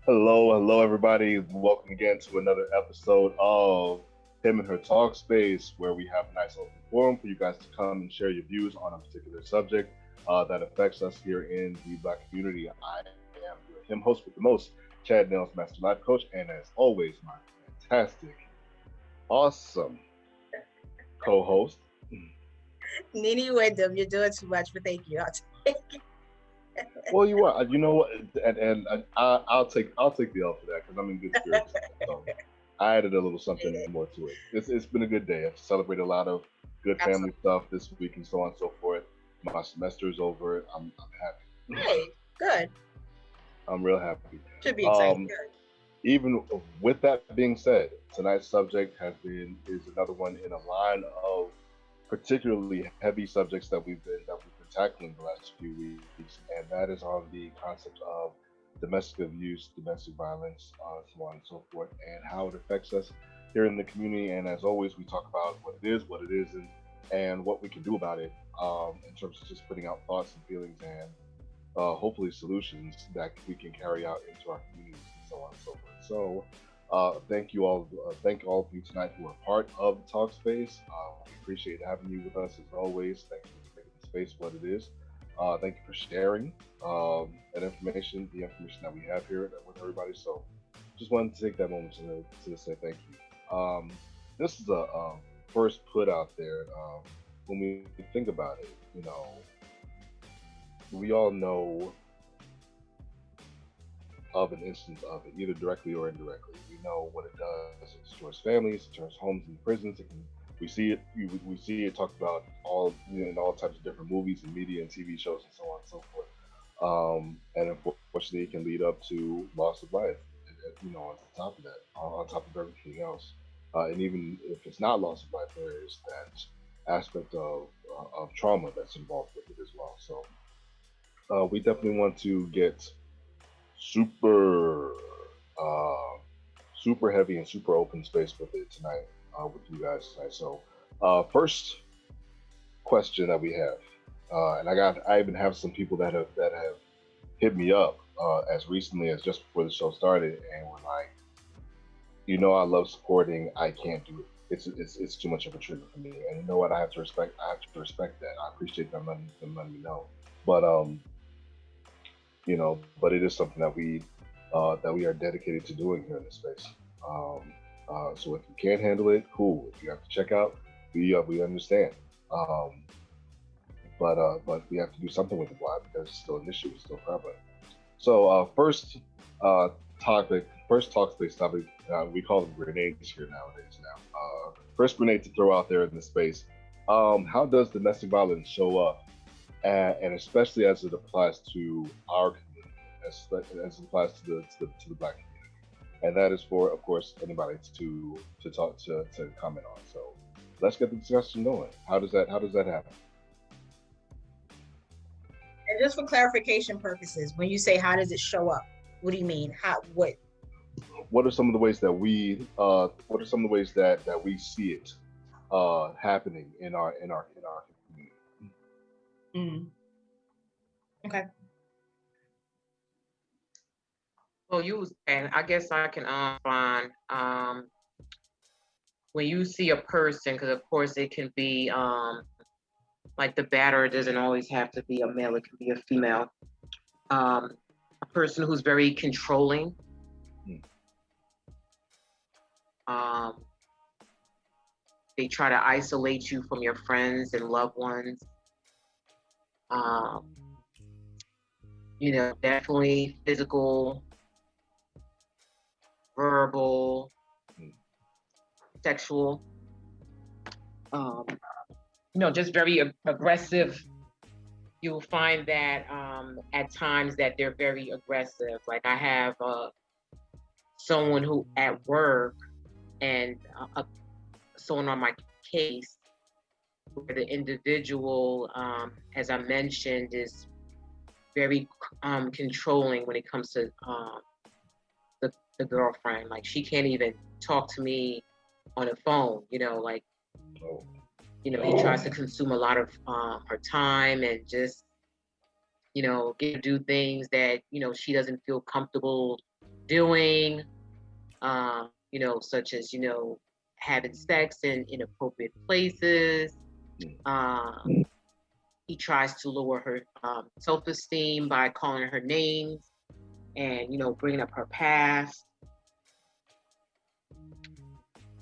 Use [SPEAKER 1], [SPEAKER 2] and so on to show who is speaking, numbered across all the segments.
[SPEAKER 1] Hello, everybody. Welcome again to another episode of Him and Her Talk Space, where we have a nice open forum for you guys to come and share your views on a particular subject that affects us here in the Black community. I am your Him host with the most, Chad Nails, Master Life Coach, and as always, my fantastic, awesome co-host.
[SPEAKER 2] Nene Wyndham, you're doing too much, but thank you. I'll take it.
[SPEAKER 1] Well, you are. You know what? I'll take the L for that because I'm in good spirits. So I added a little something more to it. It's been a good day. I've celebrated a lot of good family
[SPEAKER 2] Absolutely.
[SPEAKER 1] stuff this week and so on and so forth. My semester is over. I'm happy.
[SPEAKER 2] Hey, good.
[SPEAKER 1] I'm real happy.
[SPEAKER 2] Should be exciting.
[SPEAKER 1] Um,
[SPEAKER 2] Good.
[SPEAKER 1] Even with that being said, tonight's subject is another one in a line of particularly heavy subjects that we've been tackling the last few weeks, and that is on the concept of domestic abuse, domestic violence, so on and so forth, and how it affects us here in the community. And as always, we talk about what it is, what it isn't, and what we can do about it in terms of just putting out thoughts and feelings and hopefully solutions that we can carry out into our communities and so on and so forth. So, thank you all. Thank all of you tonight who are part of the talk space. We appreciate having you with us as always. Thank you for making the space what it is. Thank you for sharing that information, the information that we have here with everybody. So, just wanted to take that moment to say thank you. This is a first put out there. When we think about it, we all know of an instance of it, either directly or indirectly. We know what it does. It destroys families, it destroys homes and prisons. It can we see it we see it talked about all in all types of different movies and media and TV shows and so on and so forth. And unfortunately, it can lead up to loss of life. On top of that, on top of everything else, and even if it's not loss of life, there is that aspect of trauma that's involved with it as well. So we definitely want to get super uh, super heavy and super open space with it tonight with you guys tonight. So first question that we have, and I even have some people that have hit me up as recently as just before the show started and were like, I love supporting, I can't do it. It's too much of a trigger for me, and you know what? I have to respect that. I appreciate them letting me know, but but it is something that we are dedicated to doing here in this space. Um, so if you can't handle it, cool. If you have to check out, we understand. Um, but we have to do something with the Why? Because it's still an issue. It's still prevalent. So uh, first talk space topic. We call them grenades here nowadays. Now, first grenade to throw out there in this space. How does domestic violence show up, and especially as it applies to our community, as it applies to the black community, and that is for, of course, anybody to comment on. So let's get the discussion going. How does that happen?
[SPEAKER 2] And just for clarification purposes, when you say how does it show up, what do you mean? How? What?
[SPEAKER 1] What are some of the ways that we see it happening in our community?
[SPEAKER 2] Mm, okay.
[SPEAKER 3] Well, and I guess I can find when you see a person, because of course it can be like the batter doesn't always have to be a male; it can be a female. A person who's very controlling.
[SPEAKER 1] Hmm.
[SPEAKER 3] Um, they try to isolate you from your friends and loved ones. Um, definitely physical, verbal,
[SPEAKER 1] Hmm.
[SPEAKER 3] sexual. Um, just very aggressive. You'll find that at times that they're very aggressive. Like I have someone who at work and someone on my case where the individual, as I mentioned, is very controlling when it comes to the girlfriend. Like she can't even talk to me on the phone, like,
[SPEAKER 1] Oh.
[SPEAKER 3] he tries to consume a lot of her time and just, get her do things that, she doesn't feel comfortable doing, such as, having sex in inappropriate places. He tries to lower her self-esteem by calling her names and, bringing up her past.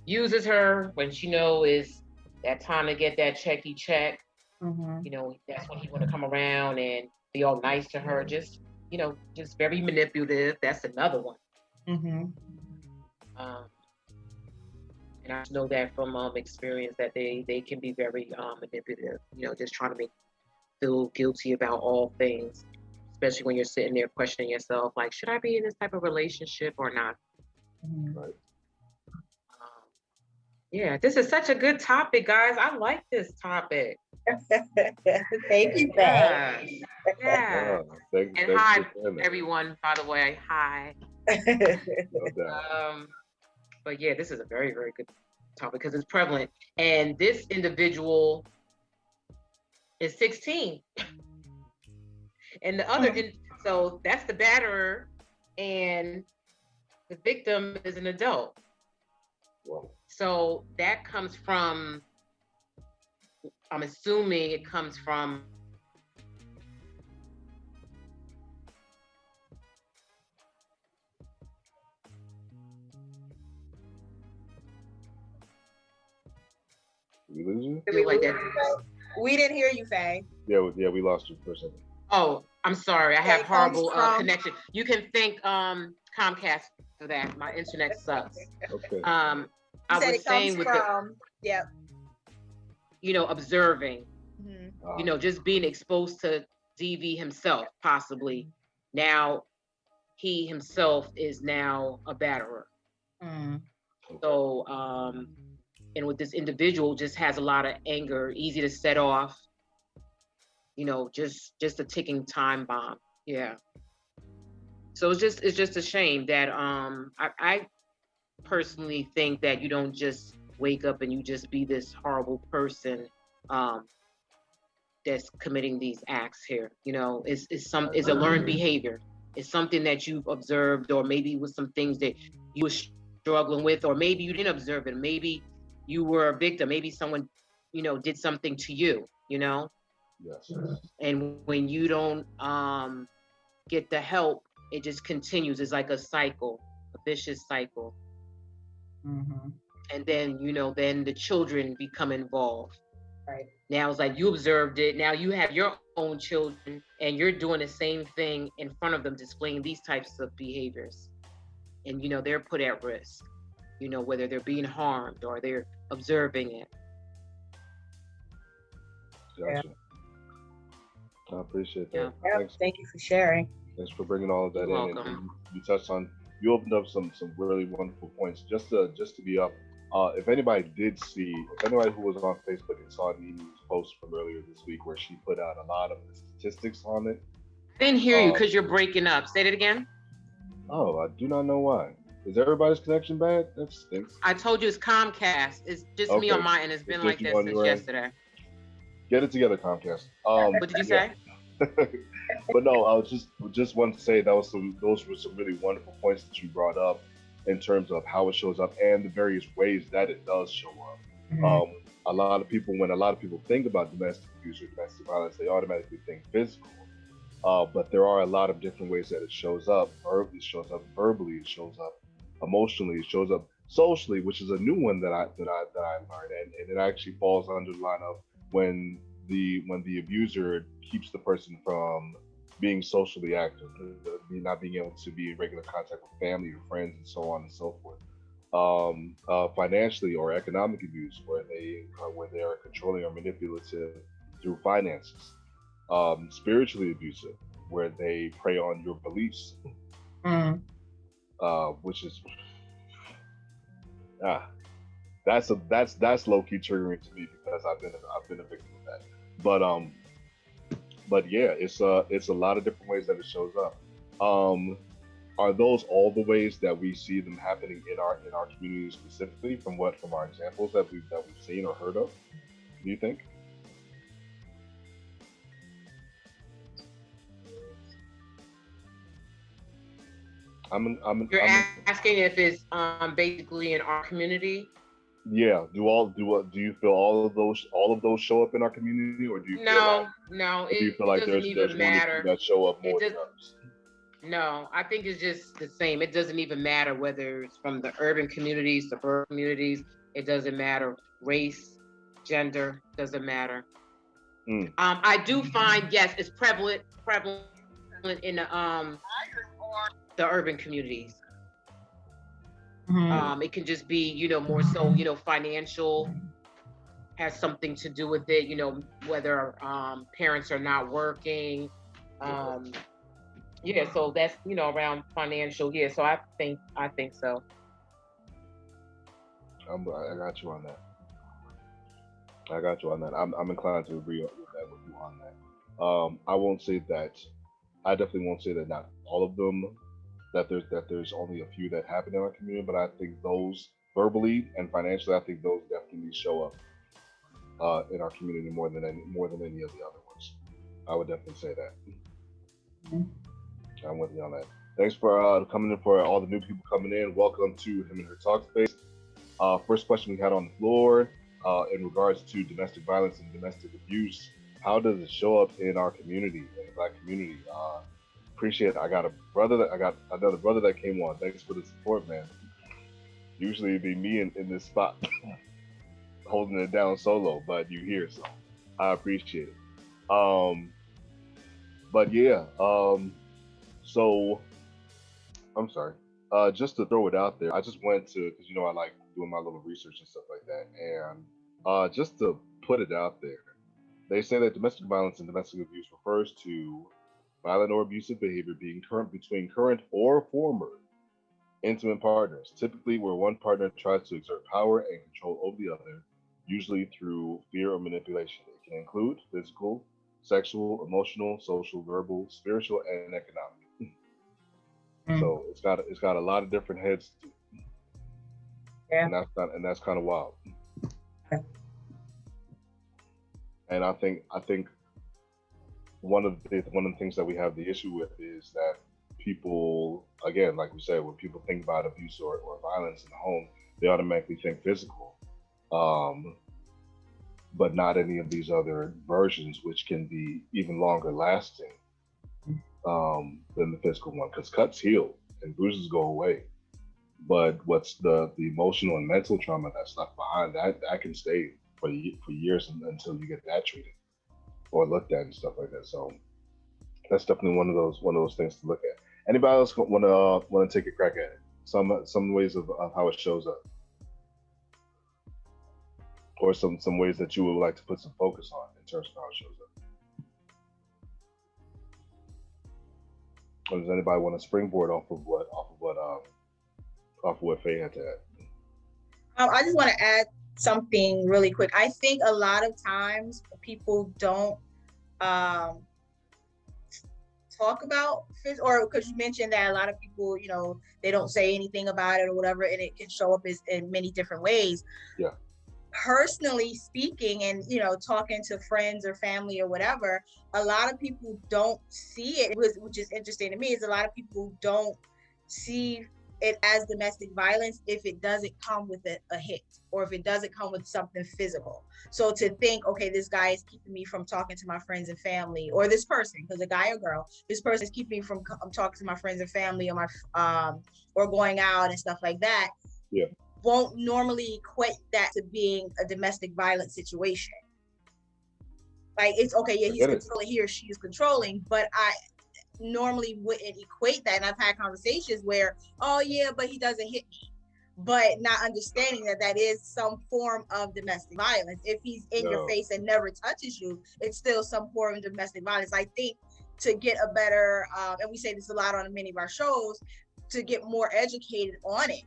[SPEAKER 3] Uses her when she is that time to get that checky check. That's when he want to come around and be all nice to her. Just, just very manipulative. That's another one. And I know that from experience that they can be very manipulative. Just trying to make feel guilty about all things, especially when you're sitting there questioning yourself, like, should I be in this type of relationship or not?
[SPEAKER 1] Right.
[SPEAKER 3] Yeah, this is such a good topic, guys. I like this topic.
[SPEAKER 2] Thank you,
[SPEAKER 3] Faye. Yeah.
[SPEAKER 1] Thanks
[SPEAKER 3] hi, everyone, by the way. Hi.
[SPEAKER 1] No doubt.
[SPEAKER 3] But yeah, this is a very, very good topic because it's prevalent. And this individual is 16. And the other, so that's the batterer, and the victim is an adult.
[SPEAKER 1] Wow.
[SPEAKER 3] So that comes from, I'm assuming it comes from
[SPEAKER 1] Did we lose you?
[SPEAKER 3] like that.
[SPEAKER 2] We didn't hear you, Faye.
[SPEAKER 1] Yeah, we lost you for a second.
[SPEAKER 3] Oh, I'm sorry. I have horrible connection. You can thank Comcast for that. My internet sucks.
[SPEAKER 1] Okay.
[SPEAKER 3] I was saying with observing, just being exposed to DV himself, possibly. Now, he himself is now a batterer. So, and with this individual, just has a lot of anger, easy to set off. Just a ticking time bomb. Yeah. So it's just a shame that I personally think that you don't just wake up and you just be this horrible person that's committing these acts here. It's a learned behavior. It's something that you've observed, or maybe with some things that you were struggling with, or maybe you didn't observe it. Maybe you were a victim. Maybe someone, did something to you,
[SPEAKER 1] Yes.
[SPEAKER 3] And when you don't get the help, it just continues. It's like a cycle, a vicious cycle. And then, then the children become involved.
[SPEAKER 2] Right.
[SPEAKER 3] Now it's like you observed it. Now you have your own children and you're doing the same thing in front of them, displaying these types of behaviors. And, they're put at risk, whether they're being harmed or they're observing it.
[SPEAKER 1] Gotcha. Yeah. I appreciate that.
[SPEAKER 2] Yeah. Thank you for sharing.
[SPEAKER 1] Thanks for bringing all of that
[SPEAKER 3] You're
[SPEAKER 1] in.
[SPEAKER 3] welcome.
[SPEAKER 1] And you touched on, you opened up some really wonderful points. Just to be up, if anybody who was on Facebook and saw Nene's post from earlier this week where she put out a lot of the statistics on it.
[SPEAKER 3] I didn't hear you because you're breaking up. Say it again.
[SPEAKER 1] Oh, I do not know why. Is everybody's connection bad? That stinks.
[SPEAKER 3] I told you it's Comcast. It's just me on mine, and it's been like that since yesterday.
[SPEAKER 1] Get it together, Comcast.
[SPEAKER 3] What did you say?
[SPEAKER 1] But no, I was just wanted to say those were some really wonderful points that you brought up in terms of how it shows up and the various ways that it does show up.
[SPEAKER 2] Mm-hmm.
[SPEAKER 1] When a lot of people think about domestic abuse or domestic violence, they automatically think physical. But there are a lot of different ways that it shows up. It shows up verbally, it shows up emotionally, it shows up socially, which is a new one that I learned, and it actually falls under the line of when the abuser keeps the person from being socially active, not being able to be in regular contact with family or friends and so on and so forth. Financially or economic abuse, where they are controlling or manipulative through finances. Spiritually abusive, where they prey on your beliefs, which is that's low key triggering to me because I've been a victim of that. But yeah, it's a lot of different ways that it shows up. Are those all the ways that we see them happening in our community specifically from our examples that we've seen or heard of? Do you think?
[SPEAKER 3] You're asking if it's basically in our community?
[SPEAKER 1] Yeah. Do you feel all of those show up in our community, or do you feel like,
[SPEAKER 3] No,
[SPEAKER 1] or do you feel
[SPEAKER 3] it
[SPEAKER 1] like
[SPEAKER 3] doesn't
[SPEAKER 1] there's
[SPEAKER 3] even
[SPEAKER 1] one or two
[SPEAKER 3] matter.
[SPEAKER 1] that show up
[SPEAKER 3] It
[SPEAKER 1] more than
[SPEAKER 3] does.
[SPEAKER 1] others?
[SPEAKER 3] No, I think it's just the same. It doesn't even matter whether it's from the urban communities, suburban communities. It doesn't matter. Race, gender, doesn't matter. I do find, yes, it's prevalent in the urban communities. It can just be, more so, financial has something to do with it, whether parents are not working. Yeah, so that's, around financial. Yeah, so I think so.
[SPEAKER 1] I got you on that. I got you on that. I'm inclined to agree with you on that. I won't say that. I definitely won't say that not all of them. That there's only a few that happen in our community, but I think those verbally and financially, I think those definitely show up in our community more than any of the other ones. I would definitely say that. I'm with you on that. Thanks for coming in, for all the new people coming in. Welcome to Him and Her Talk Space. First question we had on the floor in regards to domestic violence and domestic abuse. How does it show up in our community, in the Black community? Appreciate it. I got another brother that came on. Thanks for the support, man. Usually it'd be me in this spot holding it down solo, but you here, so I appreciate it. But yeah, so I'm sorry. Just to throw it out there, I just went to, because I like doing my little research and stuff like that, and just to put it out there, they say that domestic violence and domestic abuse refers to violent or abusive behavior being current between current or former intimate partners, typically where one partner tries to exert power and control over the other, usually through fear or manipulation. It can include physical, sexual, emotional, social, verbal, spiritual, and economic. So it's got a lot of different heads to it.
[SPEAKER 2] Yeah.
[SPEAKER 1] And that's kind of wild. And I think one of the things that we have the issue with is that people, again, like we said, when people think about abuse or violence in the home, they automatically think physical, but not any of these other versions, which can be even longer lasting than the physical one, because cuts heal and bruises go away. But what's the emotional and mental trauma that's left behind, that can stay for years until you get that treated or looked at and stuff like that. So that's definitely one of those things to look at. Anybody else want to take a crack at it? Some ways of how it shows up, or some ways that you would like to put some focus on in terms of how it shows up. Or does anybody want to springboard off of what Faye had to add?
[SPEAKER 2] I just want to add something really quick. I think a lot of times people don't talk about or because you mentioned that a lot of people, they don't say anything about it or whatever, and it can show up in many different ways.
[SPEAKER 1] Yeah.
[SPEAKER 2] Personally speaking, and talking to friends or family or whatever, a lot of people don't see it, which is interesting to me, is a lot of people don't see it as domestic violence if it doesn't come with a hit, or if it doesn't come with something physical. So to think, okay, this guy is keeping me from talking to my friends and family, or this person, because a guy or girl, this person is keeping me from talking to my friends and family, or my or going out and stuff like that.
[SPEAKER 1] Yeah.
[SPEAKER 2] Won't normally equate that to being a domestic violence situation. Like, it's okay, yeah, he's controlling, he or she is controlling, but I normally wouldn't equate that. And I've had conversations where, oh yeah, but he doesn't hit me, but not understanding that is some form of domestic violence. If he's in your face and never touches you, it's still some form of domestic violence. I think to get a better, and we say this a lot on many of our shows, to get more educated on it,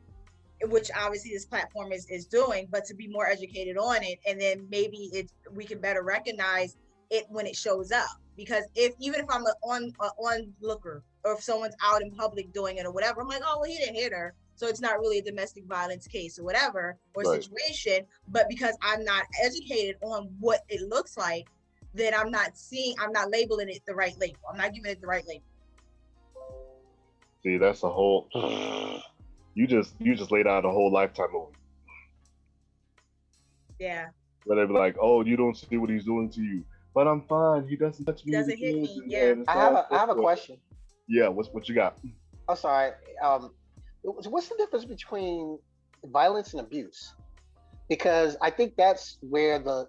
[SPEAKER 2] which obviously this platform is doing, but to be more educated on it, and then maybe we can better recognize it when it shows up. Because even if I'm an onlooker, or if someone's out in public doing it or whatever, I'm like, oh, well, he didn't hit her, so it's not really a domestic violence case or whatever, or situation. But because I'm not educated on what it looks like, then I'm not labeling it the right label. I'm not giving it the right label.
[SPEAKER 1] See, that's a whole. You just laid out a whole Lifetime movie.
[SPEAKER 2] Yeah.
[SPEAKER 1] Where they be like, "Oh, you don't see what he's doing to you, but I'm fine. He doesn't touch
[SPEAKER 2] He
[SPEAKER 1] me
[SPEAKER 2] doesn't hit
[SPEAKER 1] because
[SPEAKER 2] me. Yeah.
[SPEAKER 1] and it's
[SPEAKER 4] I have
[SPEAKER 1] not
[SPEAKER 4] a I
[SPEAKER 1] so
[SPEAKER 4] have a
[SPEAKER 1] forth."
[SPEAKER 4] question.
[SPEAKER 1] Yeah, what you got?
[SPEAKER 4] I'm sorry. What's the difference between violence and abuse? Because I think the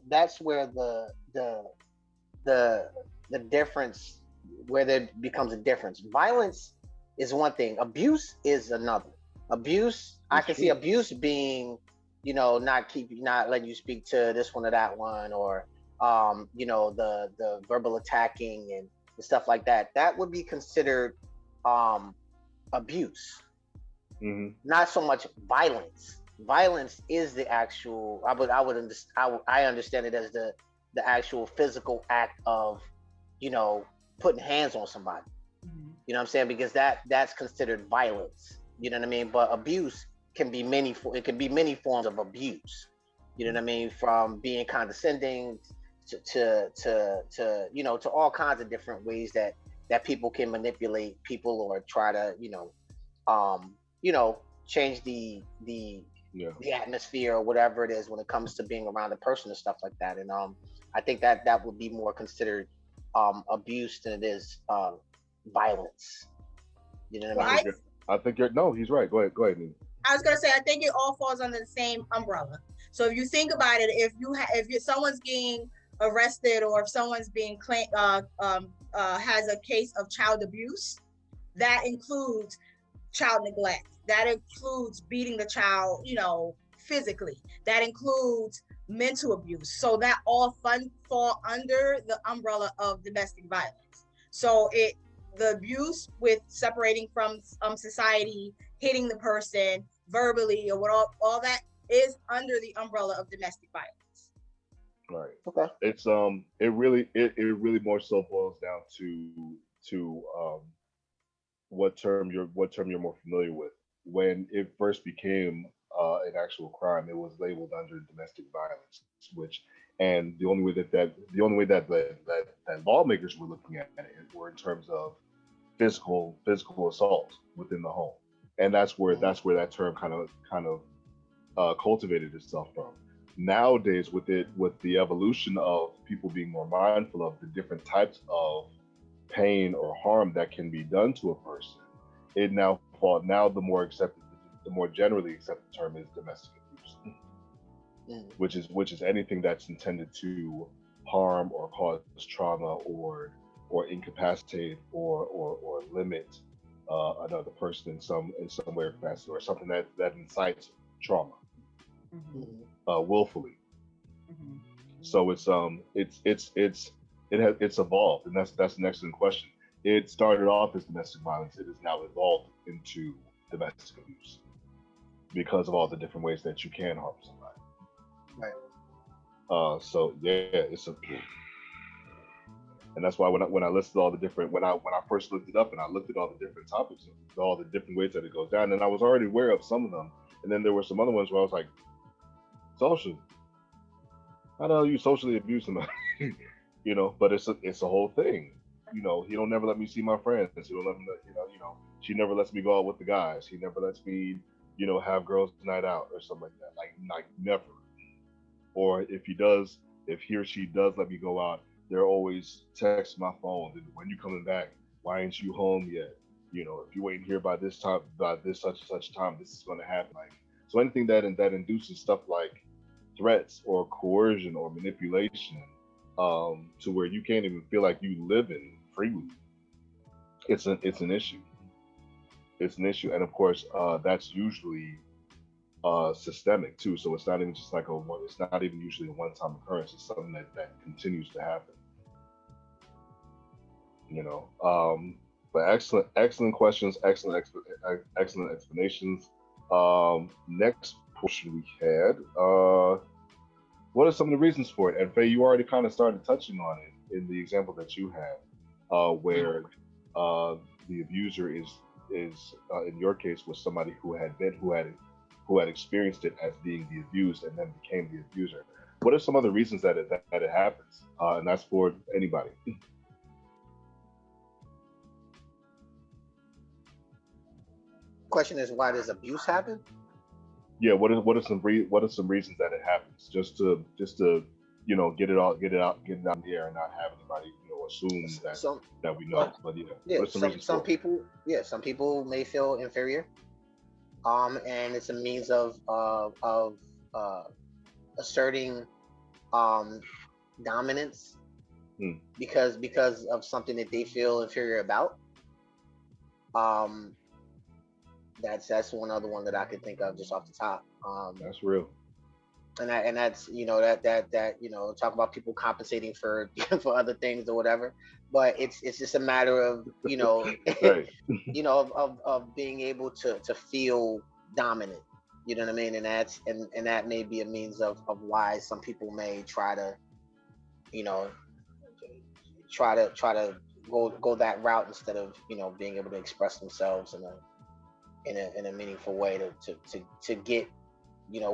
[SPEAKER 4] the difference, where there becomes a difference. Violence is one thing. Abuse is another. Abuse, I
[SPEAKER 1] It's
[SPEAKER 4] can see
[SPEAKER 1] true.
[SPEAKER 4] abuse being, not letting you speak to this one or that one, or the verbal attacking and stuff like that. That would be considered um abuse,
[SPEAKER 1] Hmm.
[SPEAKER 4] not so much violence. Violence is the actual. I understand it as the actual physical act of, putting hands on somebody. You know what I'm saying? Because that's considered violence. You know what I mean? But abuse can be it can be many forms of abuse. You know what I mean? From being condescending to all kinds of different ways that people can manipulate people, or try to, um, change
[SPEAKER 1] Yeah.
[SPEAKER 4] the atmosphere or whatever it is when it comes to being around a person and stuff like that. And I think that would be more considered abuse than it is violence. You know what
[SPEAKER 2] Well,
[SPEAKER 4] I
[SPEAKER 1] I
[SPEAKER 4] mean?
[SPEAKER 1] think you're no. He's right. Go ahead, Nene.
[SPEAKER 2] I was gonna say I think it all falls under the same umbrella. So if you think about it, if someone's being arrested, or if someone's being has a case of child abuse, that includes child neglect. That includes beating the child, physically. That includes mental abuse. So that all fall under the umbrella of domestic violence. So the abuse with separating from society, hitting the person verbally, or what all that is under the umbrella of domestic violence.
[SPEAKER 1] Right.
[SPEAKER 4] Okay.
[SPEAKER 1] It's it really more so boils down to what term you're more familiar with. When it first became an actual crime, it was labeled under domestic violence, which and the only way that lawmakers were looking at it were in terms of physical assault within the home, and that's where that term kind of cultivated itself from. Nowadays, with the evolution of people being more mindful of the different types of pain or harm that can be done to a person, now the more generally accepted term is domestic abuse,
[SPEAKER 4] Mm.
[SPEAKER 1] which is anything that's intended to harm or cause trauma or incapacitate or limit another person in some way or facet, or something that incites trauma
[SPEAKER 4] Mhm.
[SPEAKER 1] willfully.
[SPEAKER 2] Mm-hmm.
[SPEAKER 1] So it's evolved, and that's an excellent question. It started off as domestic violence. It has now evolved into domestic abuse because of all the different ways that you can harm somebody.
[SPEAKER 4] Right.
[SPEAKER 1] So yeah, and that's why when I listed all the different when I first looked it up and I looked at all the different topics, all the different ways that it goes down, and I was already aware of some of them, and then there were some other ones where I was like, social. How the hell you socially abuse somebody? But it's a whole thing. He don't never let me see my friends. He don't let me, she never lets me go out with the guys. He never lets me, have girls night out or something like that. Like never. Or if he or she does let me go out, they're always texting my phone. When you coming back? Why ain't you home yet? If you waiting here by this time, by this such and such time, this is going to happen. Like, so anything that induces stuff like threats or coercion or manipulation, to where you can't even feel like you living freely, it's an issue. It's an issue, and of course, that's usually systemic too. So it's not even just like it's not even usually a one-time occurrence. It's something that continues to happen. But excellent questions, excellent explanations. Next portion we had. What are some of the reasons for it? And Faye, you already kind of started touching on it in the example that you had, where uh, the abuser is in your case was somebody who had experienced it as being the abused and then became the abuser. What are some other reasons that it happens? And that's for anybody.
[SPEAKER 4] question is, why does abuse happen?
[SPEAKER 1] Yeah, what are some reasons that it happens? Just to get it out in the air and not have anybody assume
[SPEAKER 4] Some,
[SPEAKER 1] that we know.
[SPEAKER 4] well,
[SPEAKER 1] But yeah,
[SPEAKER 4] yeah,
[SPEAKER 1] what are some reasons
[SPEAKER 4] some
[SPEAKER 1] for it?
[SPEAKER 4] people, yeah, some people may feel inferior, and it's a means of uh, asserting um dominance
[SPEAKER 1] Hmm.
[SPEAKER 4] because of something that they feel inferior about. Um, that's one other one that I could think of just off the top.
[SPEAKER 1] That's real.
[SPEAKER 4] And that's talk about people compensating for for other things or whatever, but it's just a matter of
[SPEAKER 1] Right.
[SPEAKER 4] of being able to feel dominant. You know what I mean? And that may be a means of why some people may try to you know try to go that route instead of being able to express themselves in a meaningful way to get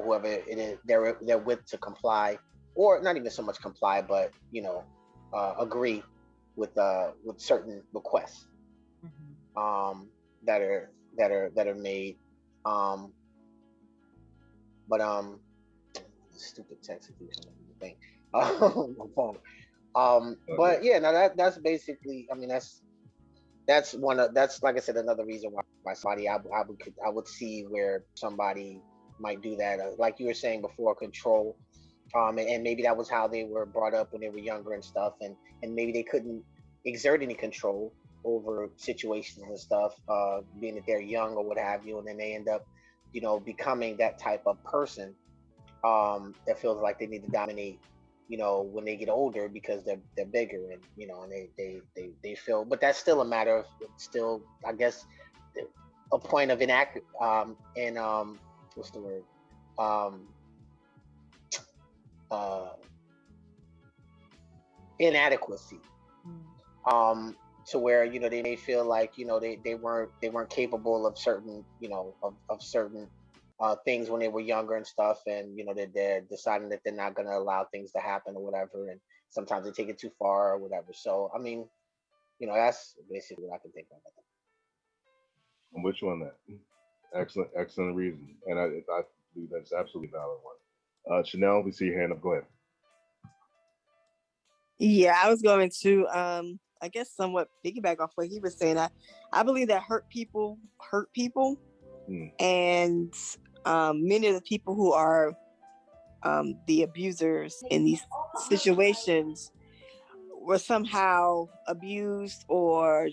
[SPEAKER 4] whoever it is they're with to comply, or not even so much comply, but agree with certain requests um that are made. um but stupid text that keeps coming through the thing on my phone.
[SPEAKER 1] Okay.
[SPEAKER 4] But yeah, now that's basically, I mean, that's like I said, another reason why somebody I would see where somebody might do that, like you were saying before, control. And maybe that was how they were brought up when they were younger and stuff, and maybe they couldn't exert any control over situations and stuff, being that they're young or what have you, and then they end up becoming that type of person that feels like they need to dominate when they get older because they're bigger, and they feel, but that's still a matter of, still, I guess, a point of inaccurate and what's the word, um uh inadequacy, um to where they may feel like they weren't capable of certain of certain things when they were younger and stuff, and they're deciding that they're not going to allow things to happen or whatever, and sometimes they take it too far or whatever. So I mean, that's basically what I can think of.
[SPEAKER 1] I'm with you on that. Excellent, excellent reason, and I believe that's absolutely a valid one. Chanel, we see your hand up. Go ahead.
[SPEAKER 5] Yeah, I was going to I guess somewhat piggyback off what he was saying. I believe that hurt people,
[SPEAKER 1] Hmm.
[SPEAKER 5] and many of the people who are the abusers in these situations were somehow abused or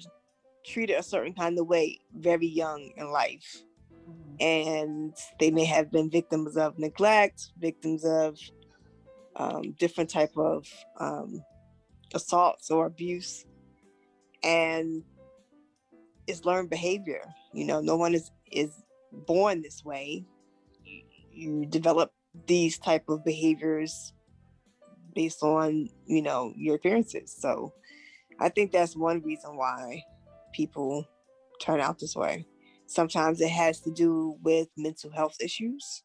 [SPEAKER 5] treated a certain kind of way very young in life. And they may have been victims of neglect, victims of different type of assaults or abuse. And it's learned behavior. No one is born this way. You develop these type of behaviors based on your appearances. So I think that's one reason why people turn out this way. Sometimes it has to do with mental health issues,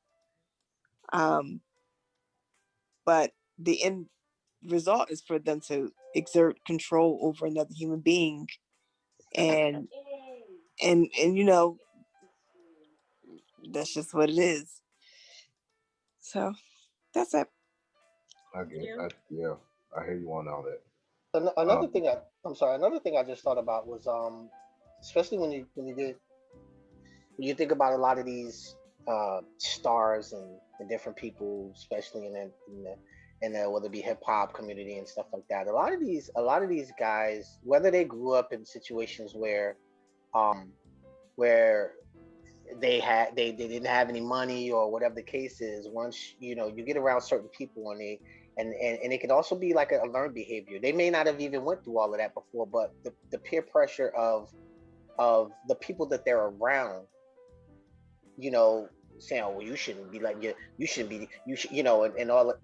[SPEAKER 5] but the end result is for them to exert control over another human being, and that's just what it is. So that's it.
[SPEAKER 1] I get,
[SPEAKER 2] Yeah.
[SPEAKER 1] yeah, I hear you on all that.
[SPEAKER 4] Another
[SPEAKER 1] Um,
[SPEAKER 4] thing I'm sorry, another thing I just thought about was, especially when you think about a lot of these stars and different people, especially in the whether it be hip hop community and stuff like that. A lot of these guys, whether they grew up in situations um where they didn't have any money or whatever the case is, once you get around certain people, and it could also be like a learned behavior. They may not have even went through all of that before, but the peer pressure of the people that they're around, you know, saying, "Oh, well, you shouldn't be like you shouldn't be, you should," and all,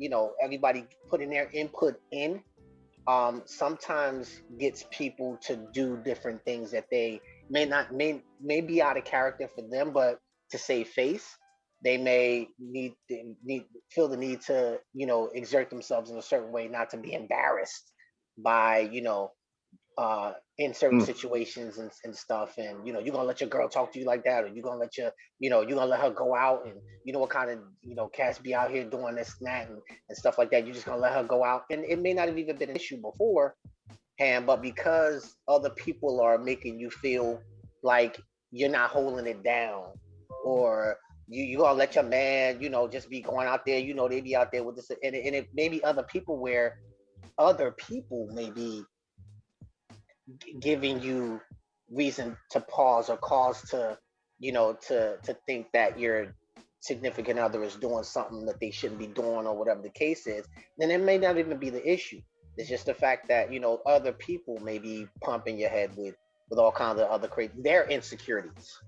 [SPEAKER 4] everybody putting their input in, sometimes gets people to do different things that they may be out of character for them, but to save face, they may feel the need to exert themselves in a certain way, not to be embarrassed by in certain situations and stuff, and you know, you're gonna let your girl talk to you like that, or you're gonna let your, you know, you're gonna let her go out, and you know what kind of, you know, cats be out here doing this and that, and stuff like that. You're just gonna let her go out, and it may not have even been an issue before hand, but because other people are making you feel like you're not holding it down, or you gonna let your man, you know, just be going out there, you know, they be out there with this, and it may be other people, where other people may be giving you reason to pause, or cause to, you know, to think that your significant other is doing something that they shouldn't be doing, or whatever the case is, then it may not even be the issue. It's just the fact that, you know, other people may be pumping your head with all kinds of other crazy their insecurities.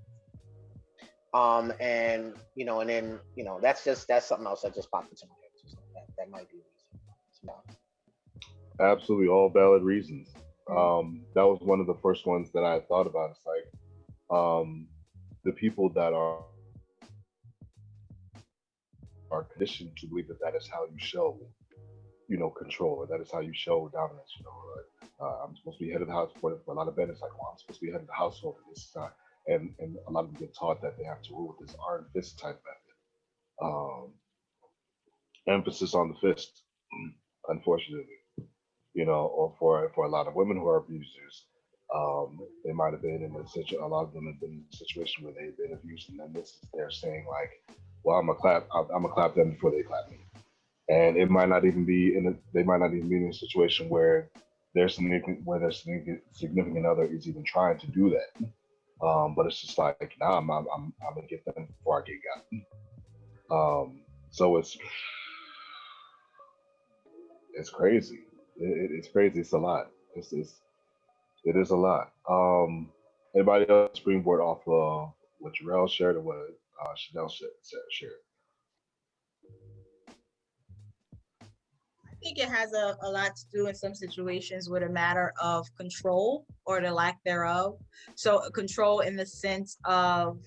[SPEAKER 4] And you know, and then, you know, that's something else that just popped into my head. Just like that might be a reason.
[SPEAKER 1] Absolutely, all valid reasons. That was one of the first ones that I thought about. It's like the people that are conditioned to believe that that is how you show, you know, control, or that is how you show dominance. You know, I'm supposed to be head of the house. For a lot of men, it's like, well, I'm supposed to be head of the household. And this is not, and a lot of them get taught that they have to rule with this iron fist type method. Emphasis on the fist, unfortunately, you know, or for a lot of women who are abusers, they might have been in a situation. A lot of them have been in a situation where they've been abused, and then this is they're saying like, well, I'm gonna clap them before they clap me, and it might not even be they might not even be in a situation where their significant other is even trying to do that. But it's just like, nah, I'm gonna get them before I get got. So it's crazy. It's crazy. It's a lot. It is a lot. Anybody else springboard off what Jarrell shared, or what Chanel shared?
[SPEAKER 2] I think it has a lot to do in some situations with a matter of control or the lack thereof. So control in the sense of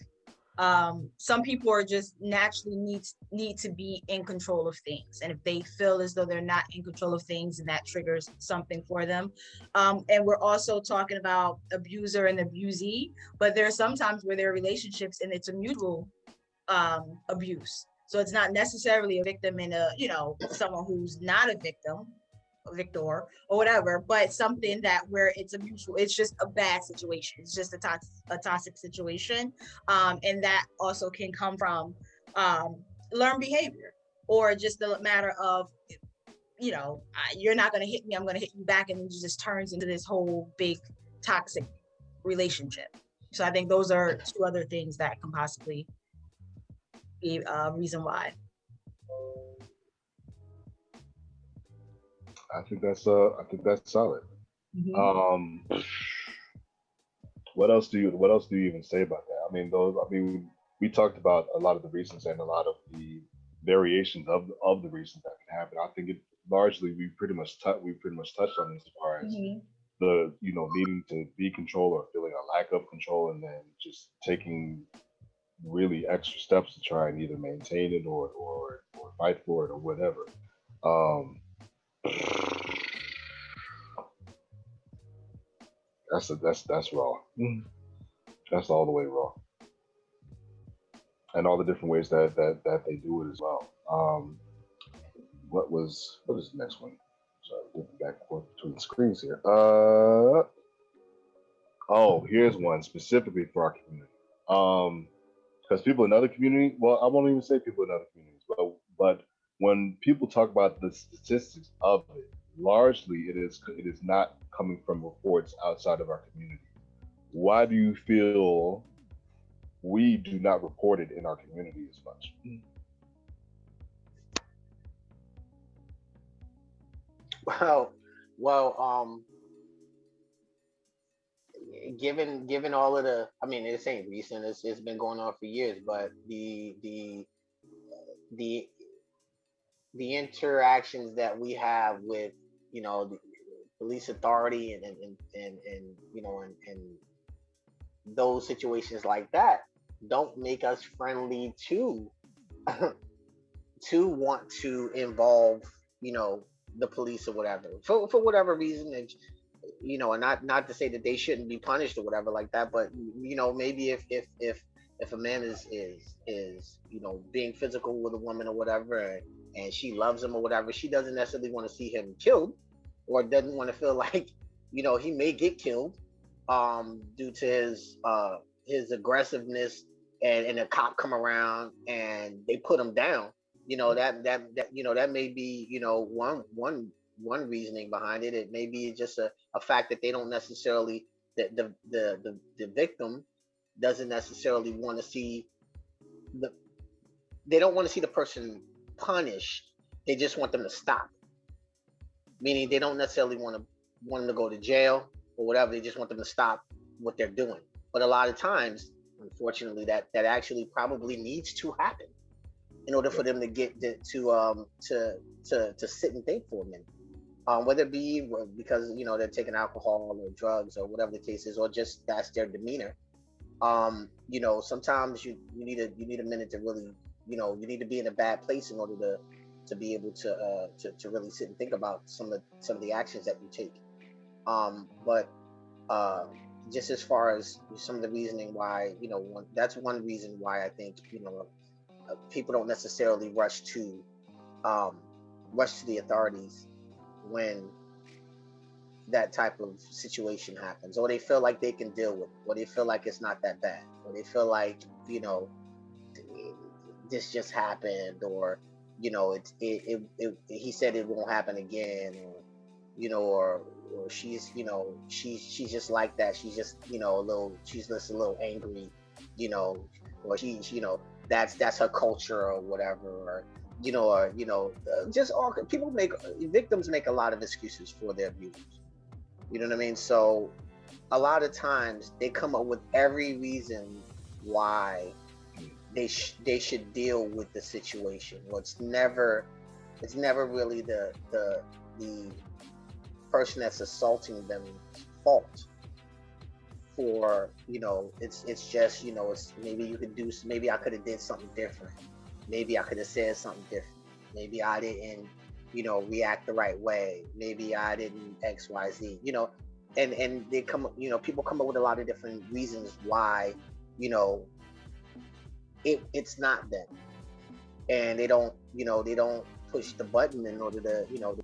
[SPEAKER 2] some people are just naturally need to be in control of things, and if they feel as though they're not in control of things, and that triggers something for them. And we're also talking about abuser and abusee, but there are sometimes where there are relationships and it's a mutual abuse. So it's not necessarily a victim and a, you know, someone who's not a victim, a victor or whatever, but something that where it's a mutual, it's just a bad situation. It's just a toxic situation. And that also can come from learned behavior, or just the matter of, you know, you're not going to hit me, I'm going to hit you back. And it just turns into this whole big toxic relationship. So I think those are two other things that can possibly be a reason why.
[SPEAKER 1] I think that's solid. What else do you even say about that? I mean, we talked about a lot of the reasons and a lot of the variations of the reasons that can happen. I think it largely we pretty much touched on this as far as the, you know, needing to be control or feeling a lack of control, and then just taking really extra steps to try and either maintain it or fight for it or whatever. Um, that's raw. That's all the way raw, and all the different ways that they do it as well. What is the next one? Sorry, looking back and forth between the screens here. Oh, here's one specifically for our community. Because people in other communities, well, I won't even say people in other communities, but when people talk about the statistics of it, largely it is not coming from reports outside of our community. Why do you feel we do not report it in our community as much?
[SPEAKER 4] Well, given all of the, I mean, this ain't recent. It's been going on for years, but the the interactions that we have with, you know, the police authority and you know, and those situations like that don't make us friendly to to want to involve, you know, the police or whatever, for whatever reason. and not to say that they shouldn't be punished or whatever like that, but maybe if a man is being physical with a woman or whatever, and she loves him or whatever, she doesn't necessarily want to see him killed, or doesn't want to feel like he may get killed due to his aggressiveness, and a cop come around and they put him down. That may be one reasoning behind it. It may be just a fact that they don't necessarily, the victim doesn't necessarily want to see the they don't want to see the person punished. They just want them to stop. Meaning they don't necessarily want them to go to jail or whatever. They just want them to stop what they're doing. But a lot of times, unfortunately, that actually probably needs to happen in order for them to get to sit and think for a minute. Whether it be because they're taking alcohol or drugs or whatever the case is, or just that's their demeanor. Sometimes you need a minute to really, you need to be in a bad place in order to be able to really sit and think about some of the actions that you take. But just as far as some of the reasoning why, that's one reason why I think people don't necessarily rush to the authorities when that type of situation happens, or they feel like they can deal with it, or they feel like it's not that bad, or they feel like this just happened, or he said it won't happen again, or she's just like that, she's just she's just a little angry, or she's that's her culture or whatever, or just all victims make a lot of excuses for their abusers. You know what I mean? So a lot of times they come up with every reason why they should deal with the situation. Well, it's never really the person that's assaulting them's fault. For it's just it's maybe I could have did something different. Maybe I could have said something different. Maybe I didn't react the right way. Maybe I didn't XYZ. And they come people come up with a lot of different reasons why it's not them, and they don't push the button in order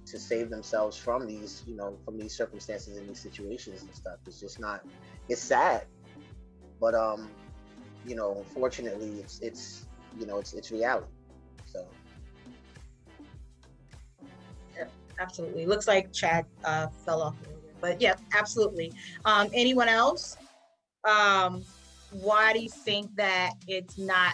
[SPEAKER 4] to save themselves from these from these circumstances and these situations and stuff. It's just not. It's sad, but unfortunately it's reality. So
[SPEAKER 2] yeah, absolutely. Looks like Chad fell off a little bit, but yeah, absolutely. Anyone else? Why do you think that it's not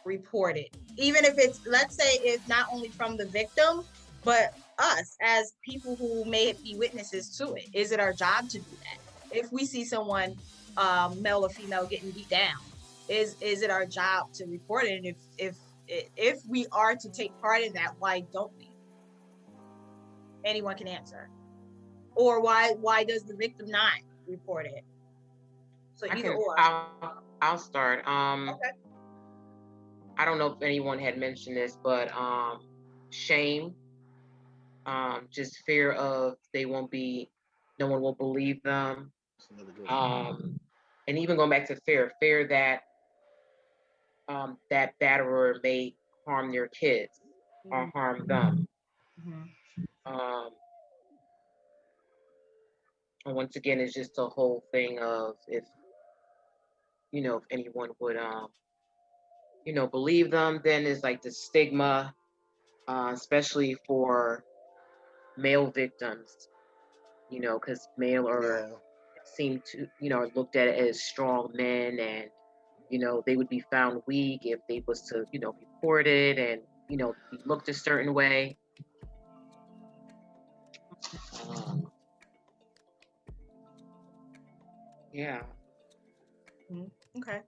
[SPEAKER 2] reported? Even if it's, let's say, it's not only from the victim, but us as people who may be witnesses to it. Is it our job to do that? If we see someone, male or female, getting beat down, is it our job to report it? And if we are to take part in that, why don't we? Anyone can answer. Or why does the victim not report it? So either or.
[SPEAKER 3] I'll start.
[SPEAKER 2] Okay.
[SPEAKER 3] I don't know if anyone had mentioned this, but shame, just fear of no one will believe them. And even going back to fear that that batterer may harm their kids or harm them. And once again, it's just a whole thing of if anyone would believe them, then it's like the stigma, especially for male victims, because male are seem to looked at as strong men, and they would be found weak if they was to report it, and be looked a certain way. Yeah.
[SPEAKER 2] Okay.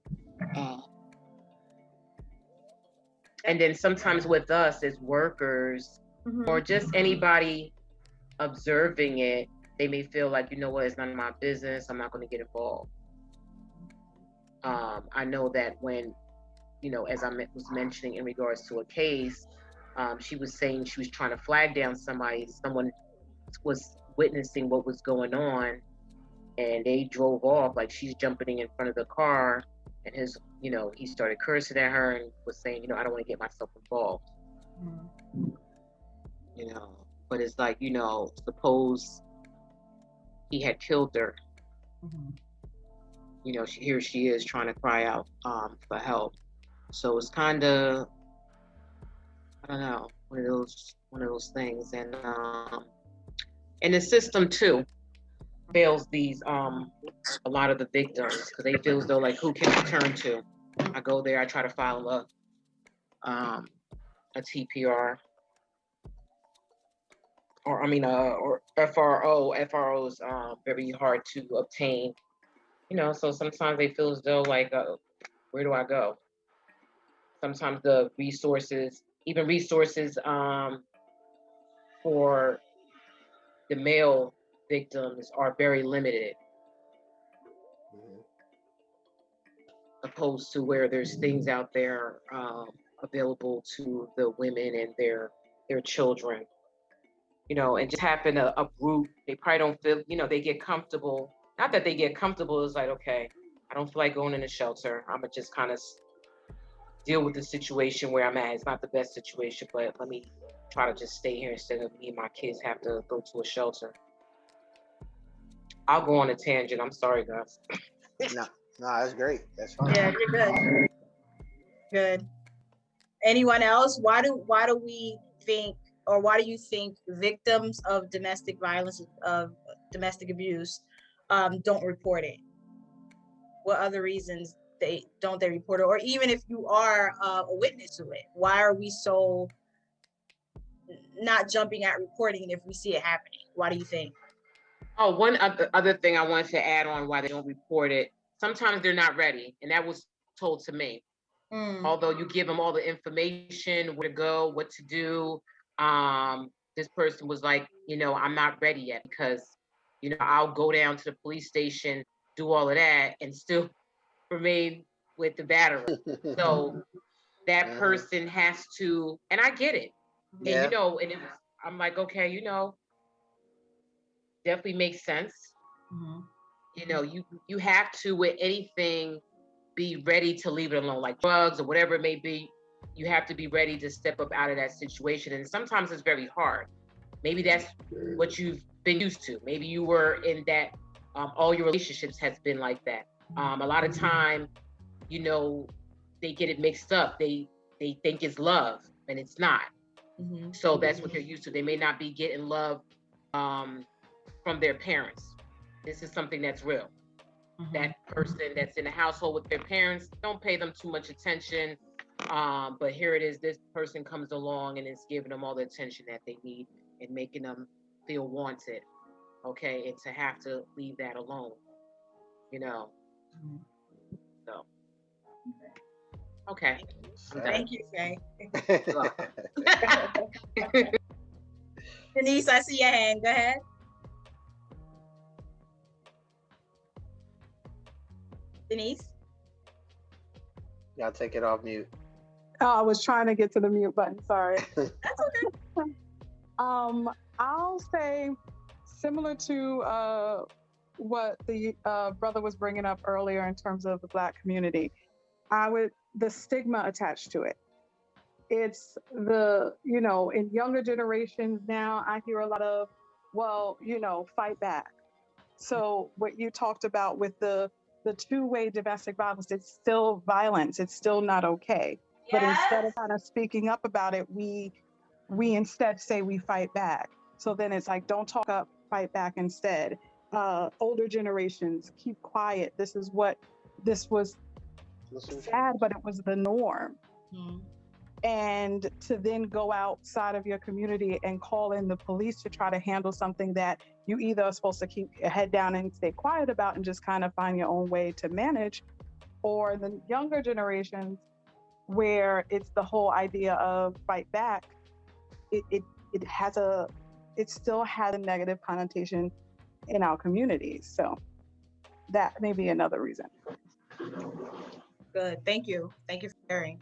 [SPEAKER 3] And then sometimes with us as workers, or just anybody observing it, they may feel like, it's none of my business, I'm not going to get involved. I know that when, as I was mentioning in regards to a case, she was saying she was trying to flag down someone was witnessing what was going on, and they drove off. Like, she's jumping in front of the car, and his, he started cursing at her and was saying, I don't want to get myself involved. But it's like, suppose he had killed her. Here she is trying to cry out for help. So it's kind of, I don't know, one of those things. And the system too fails these a lot of the victims, because they feel as though, like, who can I turn to? I go there, I try to file a TPR, or FRO. FRO is very hard to obtain. So sometimes they feel as though, like, where do I go? Sometimes the resources for the male victims are very limited, opposed to where there's things out there available to the women and their children. And just having a group, they probably don't feel, they get comfortable. Not that they get comfortable, it's like, okay, I don't feel like going in a shelter. I'm gonna just kind of deal with the situation where I'm at. It's not the best situation, but let me try to just stay here instead of me and my kids have to go to a shelter. I'll go on a tangent. I'm sorry, guys.
[SPEAKER 4] No, that's great. That's fine.
[SPEAKER 2] Yeah, you're good. Good. Anyone else? Why do we think, or why do you think victims of domestic violence, of domestic abuse, don't report it? What other reasons don't they report it? Or even if you are a witness to it, why are we so not jumping at reporting if we see it happening? Why do you think?
[SPEAKER 3] Oh, one other thing I wanted to add on why they don't report it. Sometimes they're not ready, and that was told to me. Although you give them all the information, where to go, what to do, this person was like, I'm not ready yet, because, I'll go down to the police station, do all of that, and still remain with the batterer. So that person has to, and I get it.
[SPEAKER 4] Yeah.
[SPEAKER 3] And, and I'm like, okay, definitely makes sense. You have to, with anything, be ready to leave it alone, like drugs or whatever it may be. You have to be ready to step up out of that situation. And sometimes it's very hard. Maybe that's what you've been used to. Maybe you were in that, all your relationships has been like that. A lot of time, they get it mixed up. They think it's love, and it's not. So that's what they're used to. They may not be getting love from their parents. This is something that's real. That person that's in the household with their parents, don't pay them too much attention. But here it is, this person comes along and is giving them all the attention that they need and making them feel wanted. Okay, and to have to leave that alone, So, okay.
[SPEAKER 2] Thank you, Faye. Denise, I see your hand. Go ahead. Denise?
[SPEAKER 4] Y'all take it off mute.
[SPEAKER 6] Oh, I was trying to get to the mute button. Sorry.
[SPEAKER 2] That's okay.
[SPEAKER 6] I'll say similar to what the brother was bringing up earlier in terms of the Black community. The stigma attached to it. It's in younger generations now, I hear a lot of, fight back. So what you talked about with the two-way domestic violence, it's still violence. It's still not okay. Yes. But instead of kind of speaking up about it, we instead say we fight back. So then it's like, don't talk up, fight back instead. Older generations, keep quiet. This was sad, but it was the norm. And to then go outside of your community and call in the police to try to handle something that you either are supposed to keep your head down and stay quiet about and just kind of find your own way to manage, or the younger generations where it's the whole idea of fight back, it still has a negative connotation in our communities. So that may be another reason.
[SPEAKER 2] Good, thank you for sharing.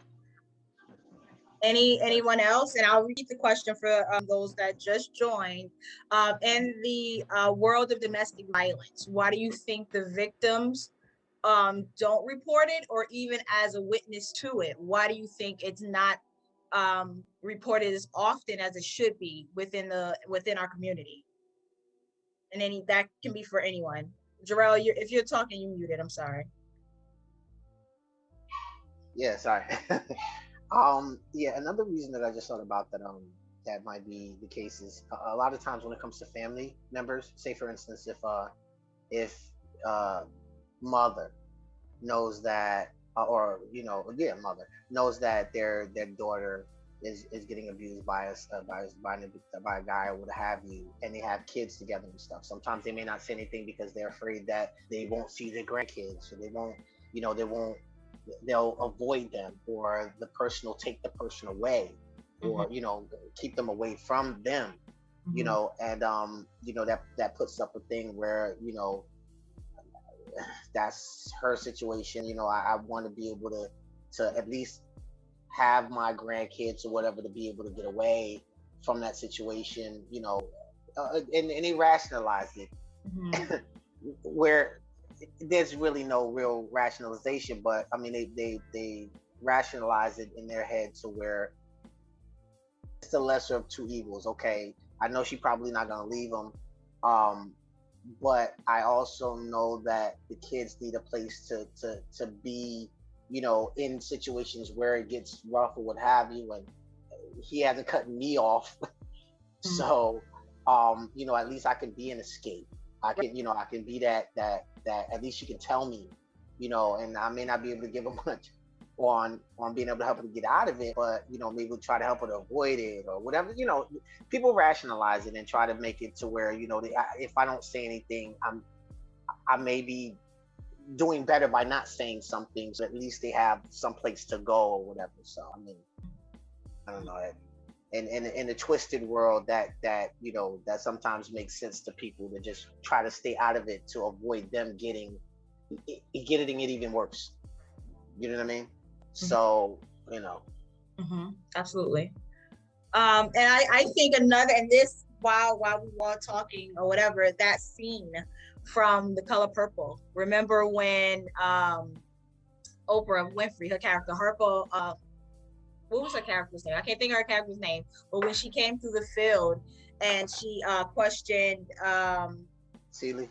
[SPEAKER 2] Anyone else? And I'll repeat the question for those that just joined. In the world of domestic violence, why do you think the victims don't report it, or even as a witness to it? Why do you think it's not reported as often as it should be within our community? And that can be for anyone. Jarrell, if you're talking, you're muted. I'm sorry.
[SPEAKER 4] Yeah, sorry. Yeah, another reason that I just thought about that that might be the case is a lot of times when it comes to family members, say for instance if mother knows that or mother knows that their daughter is getting abused by a guy or what have you, and they have kids together and stuff. Sometimes they may not say anything because they're afraid that they won't see their grandkids, so they'll avoid them, or the person will take the person away, or keep them away from them, and that puts up a thing where that's her situation. I want to be able to at least have my grandkids or whatever to be able to get away from that situation, and they rationalize it where there's really no real rationalization, but I mean they rationalize it in their head to where it's the lesser of two evils. Okay, I know she's probably not gonna leave them, but I also know that the kids need a place to be, in situations where it gets rough or what have you, and he hasn't cut me off. So at least I can be an escape. I can be that at least you can tell me, and I may not be able to give her much on being able to help her to get out of it, but maybe we'll try to help her to avoid it or whatever. People rationalize it and try to make it to where if I don't say anything, I may be doing better by not saying something, so at least they have some place to go or whatever. So I mean, I don't know. In a twisted world that sometimes makes sense to people to just try to stay out of it to avoid them getting it even worse. You know what I mean? So
[SPEAKER 2] absolutely. And I think and this while we were talking or whatever, that scene from The Color Purple. Remember when Oprah Winfrey, her character, what was her character's name? I can't think of her character's name. But when she came through the field and she questioned Celie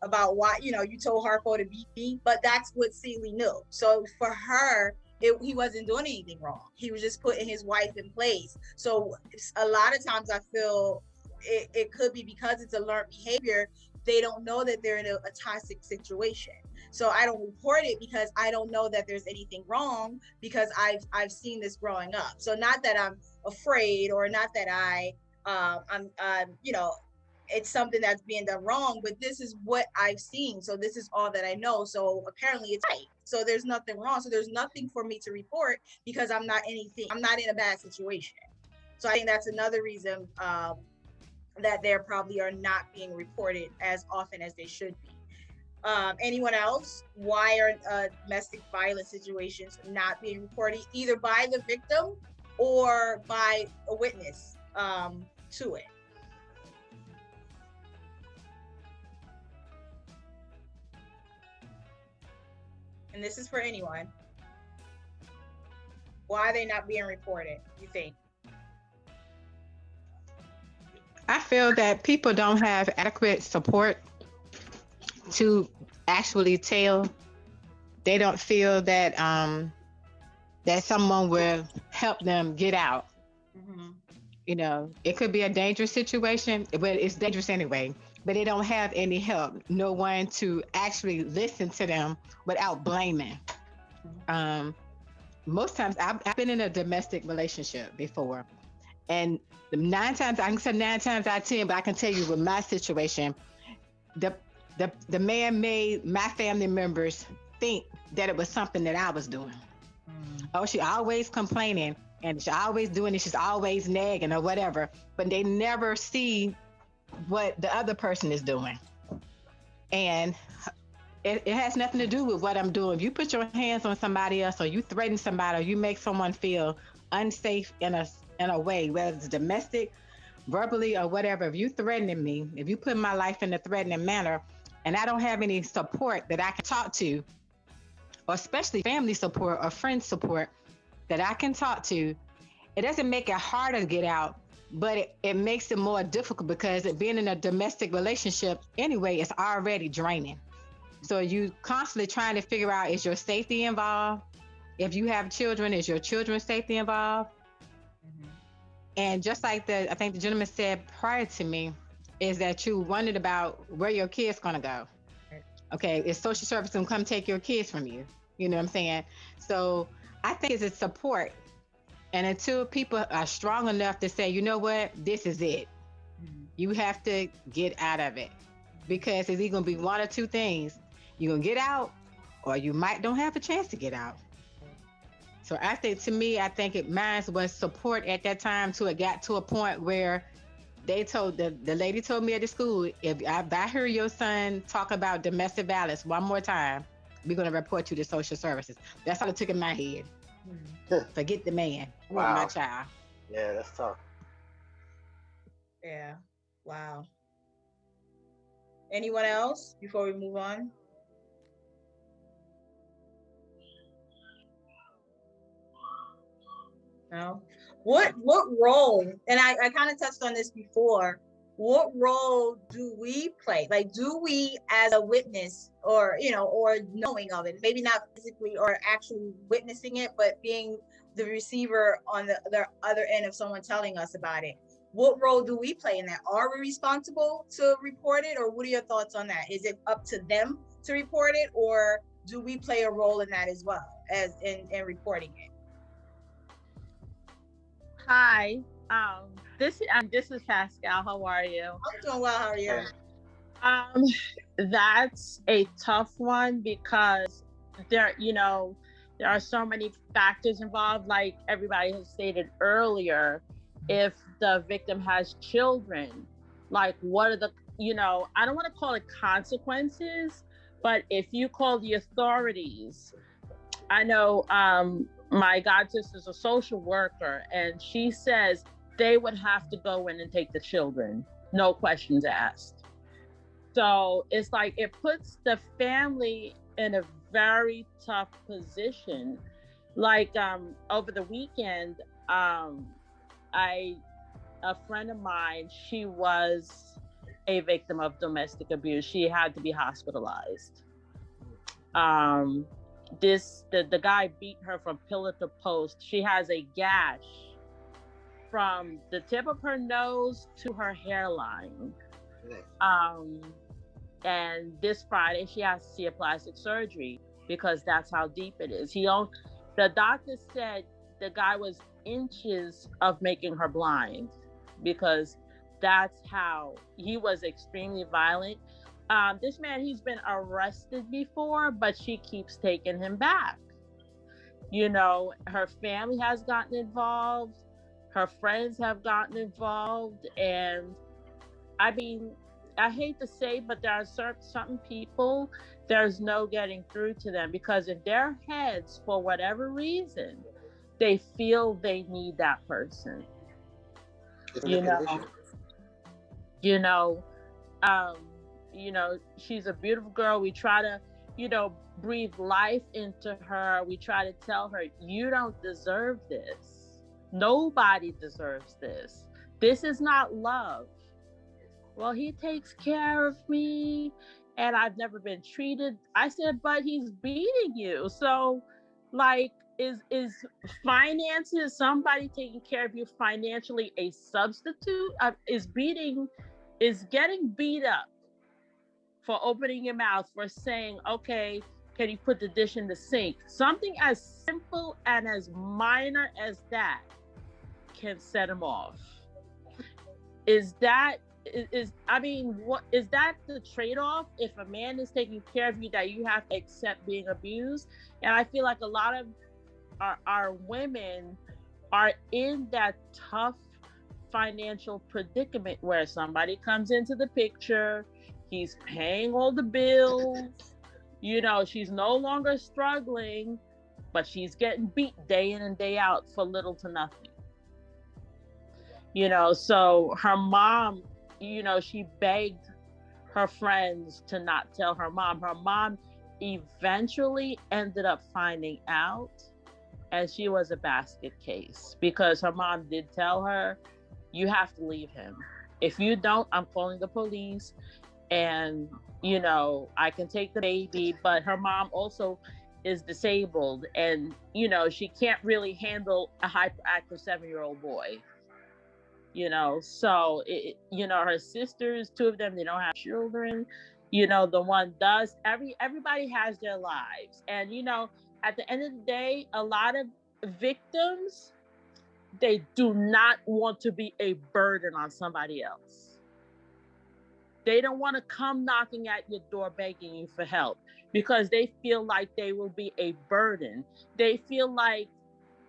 [SPEAKER 2] about why, you told Harpo to beat me, but that's what Celie knew. So for her, he wasn't doing anything wrong. He was just putting his wife in place. So a lot of times I feel it could be because it's a learned behavior. They don't know that they're in a toxic situation. So I don't report it because I don't know that there's anything wrong, because I've seen this growing up. So not that I'm afraid, or not that I'm it's something that's being done wrong, but this is what I've seen. So this is all that I know. So apparently it's right. So there's nothing wrong. So there's nothing for me to report because I'm not in a bad situation. So I think that's another reason that there probably are not being reported as often as they should be. Anyone else? Why are domestic violence situations not being reported either by the victim or by a witness to it? And this is for anyone. Why are they not being reported, you think?
[SPEAKER 3] I feel that people don't have adequate support to actually tell. They don't feel that that someone will help them get out. It could be a dangerous situation, but it's dangerous anyway. But they don't have any help, no one to actually listen to them without blaming. Most times, I've been in a domestic relationship before, and 9 times out of 10, but I can tell you with my situation, the man made my family members think that it was something that I was doing. Oh, she always complaining, and she's always doing it. She's always nagging or whatever, but they never see what the other person is doing. And it has nothing to do with what I'm doing. If you put your hands on somebody else, or you threaten somebody, or you make someone feel
[SPEAKER 7] unsafe in a way, whether it's domestic, verbally, or whatever. If you threatening me, if you put my life in a threatening manner, and I don't have any support that I can talk to, or especially family support or friend support that I can talk to, it doesn't make it harder to get out, but it makes it more difficult because being in a domestic relationship anyway is already draining. So you constantly trying to figure out, is your safety involved? If you have children, is your children's safety involved?
[SPEAKER 2] Mhm.
[SPEAKER 7] And just like I think the gentleman said prior to me, is that you wondered about where your kids gonna go. Okay, is social service gonna come take your kids from you? You know what I'm saying? So I think it's a support. And until people are strong enough to say, you know what, this is it,
[SPEAKER 2] Mhm.
[SPEAKER 7] you have to get out of it. Because it's either gonna be one or two things. You're gonna get out, or you might don't have a chance to get out. So I think, to me, I think mine was support at that time, till it got to a point where they told the lady told me at the school, if I hear your son talk about domestic violence one more time, we're gonna report you to social services. That's all it took in my head. Forget the man. I want my
[SPEAKER 4] Wow.
[SPEAKER 7] child.
[SPEAKER 4] Yeah, that's tough.
[SPEAKER 2] Yeah. Wow. Anyone else before we move on? No. What role, and I kind of touched on this before, what role do we play? Like, do we as a witness, or or knowing of it, maybe not physically or actually witnessing it, but being the receiver on the other end of someone telling us about it? What role do we play in that? Are we responsible to report it, or what are your thoughts on that? Is it up to them to report it, or do we play a role in that as well, as in reporting it?
[SPEAKER 8] Hi, this is Pascal. How are you?
[SPEAKER 2] I'm doing well. How are you?
[SPEAKER 4] Hey.
[SPEAKER 8] Um, that's a tough one because there are so many factors involved. Like everybody has stated earlier, if the victim has children, like what are the I don't want to call it consequences, but if you call the authorities, I know my god sister's a social worker, and she says they would have to go in and take the children, no questions asked. So it's like it puts the family in a very tough position. Like over the weekend, I a friend of mine, she was a victim of domestic abuse. She had to be hospitalized. Um, the guy beat her from pillar to post. She has a gash from the tip of her nose to her hairline. Um, and this Friday she has to see a plastic surgery because that's how deep it is. The doctor said the guy was inches of making her blind because that's how he was extremely violent. This man, he's been arrested before, but she keeps taking him back. Her family has gotten involved, her friends have gotten involved, and I mean, I hate to say, but there are certain people, there's no getting through to them because in their heads, for whatever reason, they feel they need that person.
[SPEAKER 4] It's
[SPEAKER 8] You know,
[SPEAKER 4] manipulation.
[SPEAKER 8] you know, um, she's a beautiful girl. We try to, breathe life into her. We try to tell her, you don't deserve this. Nobody deserves this. This is not love. Well, he takes care of me and I've never been treated. I said, but he's beating you. So like, is finances, somebody taking care of you financially, a substitute? Is getting beat up for opening your mouth, for saying, okay, can you put the dish in the sink? Something as simple and as minor as that can set him off. Is that I mean, what is that the trade-off? If a man is taking care of you, that you have to accept being abused? And I feel like a lot of our women are in that tough financial predicament where somebody comes into the picture, he's paying all the bills, she's no longer struggling, but she's getting beat day in and day out for little to nothing. So her mom, she begged her friends to not tell her mom. Her mom eventually ended up finding out, and she was a basket case because her mom did tell her, you have to leave him. If you don't, I'm calling the police, and I can take the baby. But her mom also is disabled, and she can't really handle a hyperactive 7-year-old boy. So her sisters, 2 of them, they don't have children. The one does. Everybody has their lives, and at the end of the day, a lot of victims, they do not want to be a burden on somebody else. They don't want to come knocking at your door begging you for help because they feel like they will be a burden. They feel like,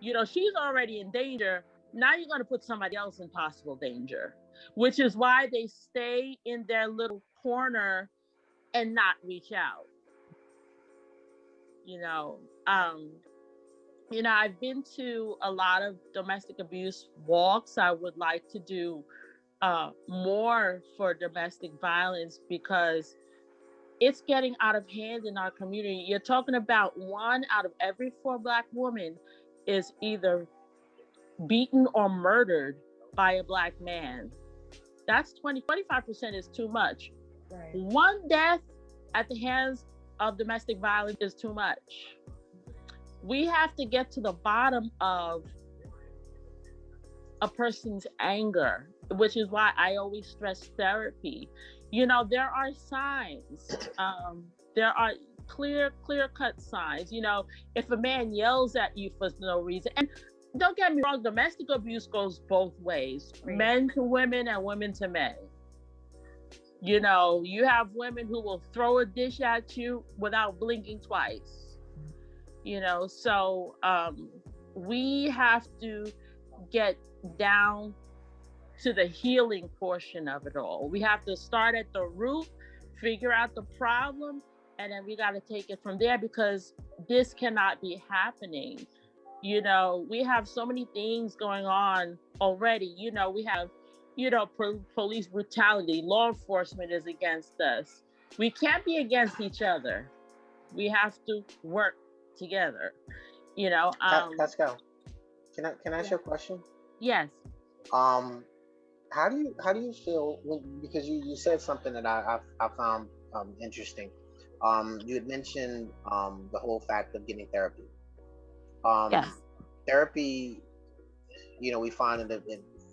[SPEAKER 8] she's already in danger. Now you're going to put somebody else in possible danger, which is why they stay in their little corner and not reach out. I've been to a lot of domestic abuse walks. I would like to do more for domestic violence because it's getting out of hand in our community. You're talking about 1 out of every 4 Black women is either beaten or murdered by a Black man. That's 25% is too much.
[SPEAKER 2] Right.
[SPEAKER 8] 1 death at the hands of domestic violence is too much. We have to get to the bottom of a person's anger, which is why I always stress therapy. There are signs. There are clear-cut signs. If a man yells at you for no reason, and don't get me wrong, domestic abuse goes both ways, right. Men to women and women to men. You have women who will throw a dish at you without blinking twice. So we have to get down to the healing portion of it all. We have to start at the root, figure out the problem, and then we got to take it from there because this cannot be happening. We have so many things going on already. We have, police brutality, law enforcement is against us. We can't be against each other. We have to work together.
[SPEAKER 4] Pascal, can I ask you a question?
[SPEAKER 8] Yes.
[SPEAKER 4] How do you feel because you said something that I found interesting. You had mentioned the whole fact of getting therapy.
[SPEAKER 8] Yes.
[SPEAKER 4] Therapy, we find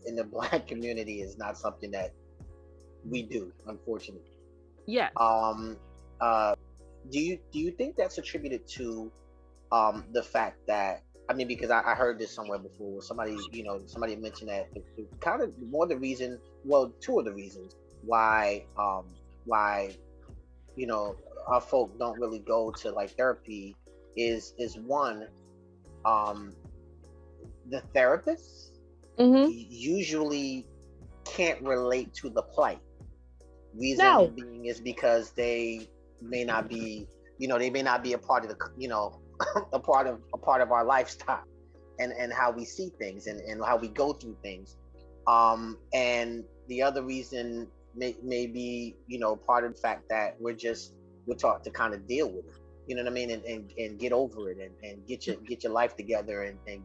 [SPEAKER 4] in the Black community is not something that we do, unfortunately.
[SPEAKER 8] Yes.
[SPEAKER 4] Do you think that's attributed to the fact that because I heard this somewhere before. Somebody mentioned that kind of more the reason, 2 of the reasons why our folk don't really go to like therapy is 1, the therapist usually can't relate to the plight. Reason being is because they may not be a part of the a part of our lifestyle and how we see things and how we go through things. And the other reason may be, part of the fact that we're taught to kind of deal with it. You know what I mean? And get over it and get your life together and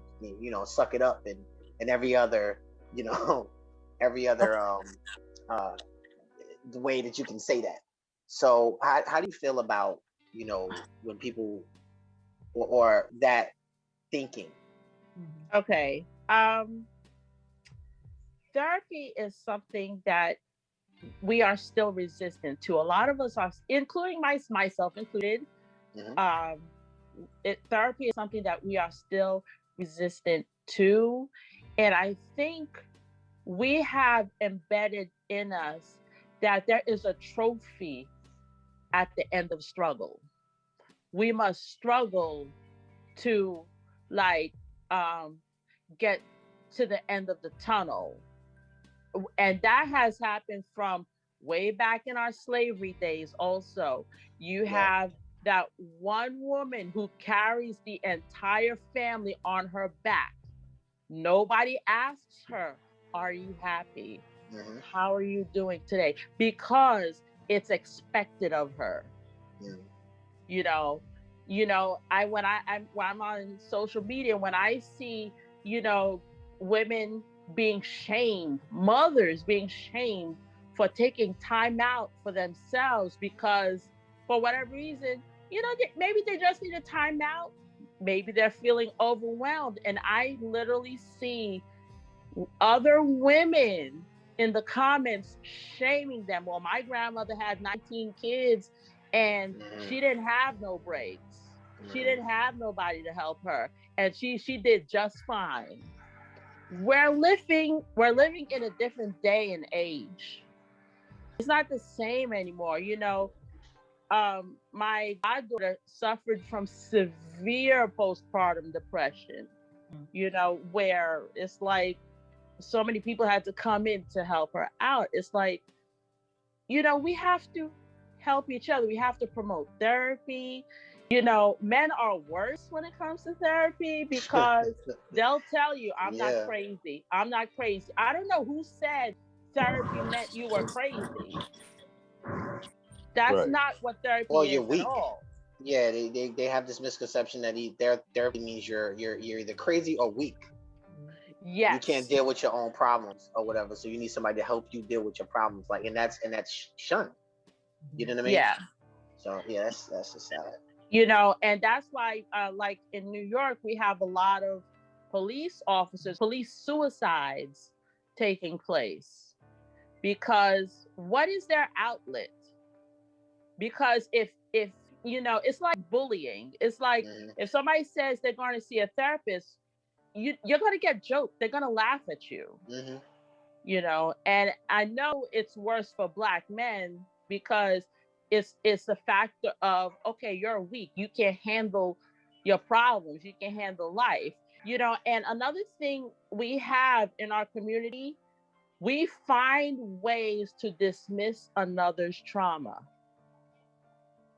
[SPEAKER 4] suck it up and every other, every other the way that you can say that. So how do you feel about, when people or that thinking?
[SPEAKER 8] Okay. Therapy is something that we are still resistant to. A lot of us are, including myself included. Therapy is something that we are still resistant to. And I think we have embedded in us that there is a trophy at the end of struggle. We must struggle to get to the end of the tunnel. And that has happened from way back in our slavery days also. You have that one woman who carries the entire family on her back, nobody asks her, are you happy?
[SPEAKER 4] Mm-hmm.
[SPEAKER 8] How are you doing today? Because it's expected of her.
[SPEAKER 4] Mm-hmm.
[SPEAKER 8] You know, when I'm on social media, when I see, women being shamed, mothers being shamed for taking time out for themselves because for whatever reason, maybe they just need a time out. Maybe they're feeling overwhelmed. And I literally see other women in the comments shaming them. Well, my grandmother had 19 kids and she didn't have no breaks. She didn't have nobody to help her. And she did just fine. We're living in a different day and age. It's not the same anymore. My goddaughter suffered from severe postpartum depression, where it's like so many people had to come in to help her out. It's like, we have to help each other. We have to promote therapy. Men are worse when it comes to therapy because they'll tell you, I'm not crazy. I'm not crazy. I don't know who said therapy meant you were crazy. That's not what therapy
[SPEAKER 4] Or
[SPEAKER 8] is
[SPEAKER 4] you're
[SPEAKER 8] at
[SPEAKER 4] weak.
[SPEAKER 8] all.
[SPEAKER 4] Yeah, they have this misconception that their therapy means you're either crazy or weak.
[SPEAKER 8] Yes.
[SPEAKER 4] You can't deal with your own problems or whatever, so you need somebody to help you deal with your problems. Like, and that's shunned. You know what I mean?
[SPEAKER 8] Yeah.
[SPEAKER 4] So yeah, that's just sad.
[SPEAKER 8] And that's why, like in New York, we have a lot of police suicides taking place because what is their outlet? Because if it's like bullying. It's like if somebody says they're going to see a therapist, you're going to get joked. They're going to laugh at you. And I know it's worse for Black men because it's the factor of, okay, you're weak. You can't handle your problems. You can't handle life. And another thing we have in our community, we find ways to dismiss another's trauma.